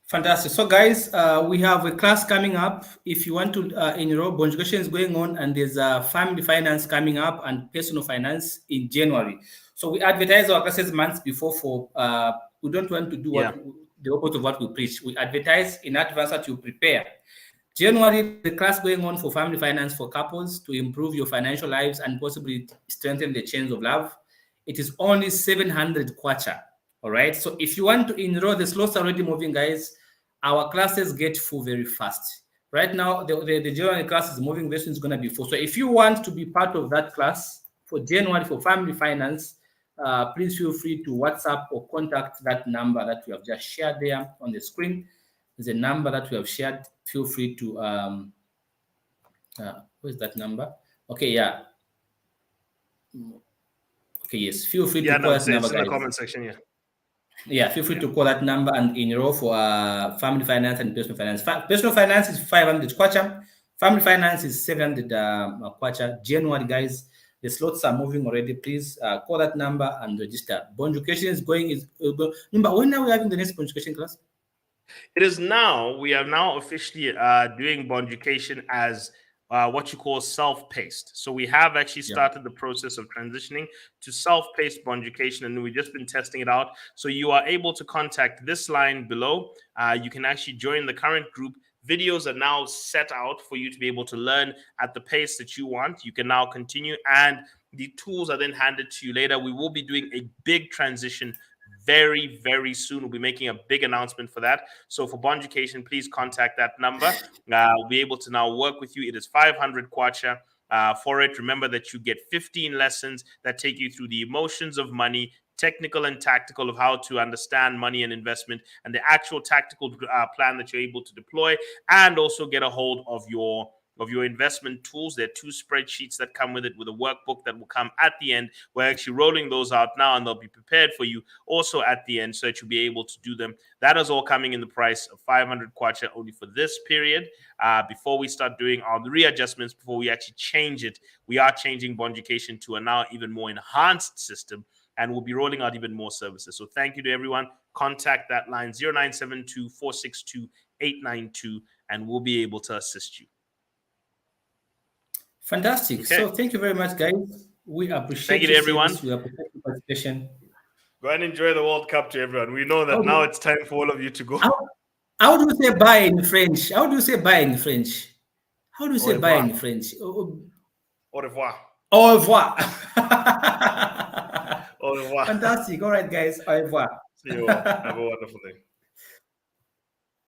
Fantastic. So guys, we have a class coming up. If you want to enroll, Bonjugation is going on, and there's family finance coming up and personal finance in January. So we advertise our classes months before for we don't want to do the opposite of what we preach. We advertise in advance that you prepare. January, the class going on for family finance for couples to improve your financial lives and possibly strengthen the chains of love. It is only 700 kwacha. All right. So if you want to enroll, the slots are already moving, guys. Our classes get full very fast. Right now, the January class is moving very soon. It's going to be full. So if you want to be part of that class for January for family finance, please feel free to WhatsApp or contact that number that we have just shared there on the screen. There's a number that we have shared. Feel free to, where's that number? Okay, yeah. Okay, yes. Feel free to call that number, in the comment section, Yeah, feel free to call that number and enroll for family finance and personal finance. Personal finance is 500 kwacha. Family finance is 700 kwacha. January, guys, the slots are moving already. Please call that number and register. Bonjucation is going. Remember, when are we having the next Bonjucation class? It is now. We are now officially doing Bonjucation as what you call self-paced. So we have actually started the process of transitioning to self-paced Bonjucation, and we've just been testing it out. So you are able to contact this line below. You can actually join the current group. Videos are now set out for you to be able to learn at the pace that you want. You can now continue, and the tools are then handed to you later. We will be doing a big transition very, very soon. We'll be making a big announcement for that. So for Bonjucation, please contact that number. We'll be able to now work with you. It is 500 kwacha. for it. Remember that you get 15 lessons that take you through the emotions of money, technical and tactical of how to understand money and investment, and the actual tactical plan that you're able to deploy, and also get a hold of your investment tools. There are 2 spreadsheets that come with it, with a workbook that will come at the end. We're actually rolling those out now, and they'll be prepared for you also at the end, so that you'll be able to do them. That is all coming in the price of 500 kwacha only for this period. Before we start doing all the readjustments, before we actually change it, we are changing Bonducation to a now even more enhanced system, and we'll be rolling out even more services. So thank you to everyone. Contact that line 0972 462 892, and we'll be able to assist you. Fantastic. Okay. So thank you very much, guys. We appreciate Thank you to everyone. We appreciate your participation. Go ahead and enjoy the World Cup to everyone. We know that now it's time for all of you to go. How do you say bye in French? How do you say bye in French? How do you say bye in French? Au revoir. Au revoir. Au revoir. Fantastic. All right, guys. Au revoir. See you all. Have a wonderful day.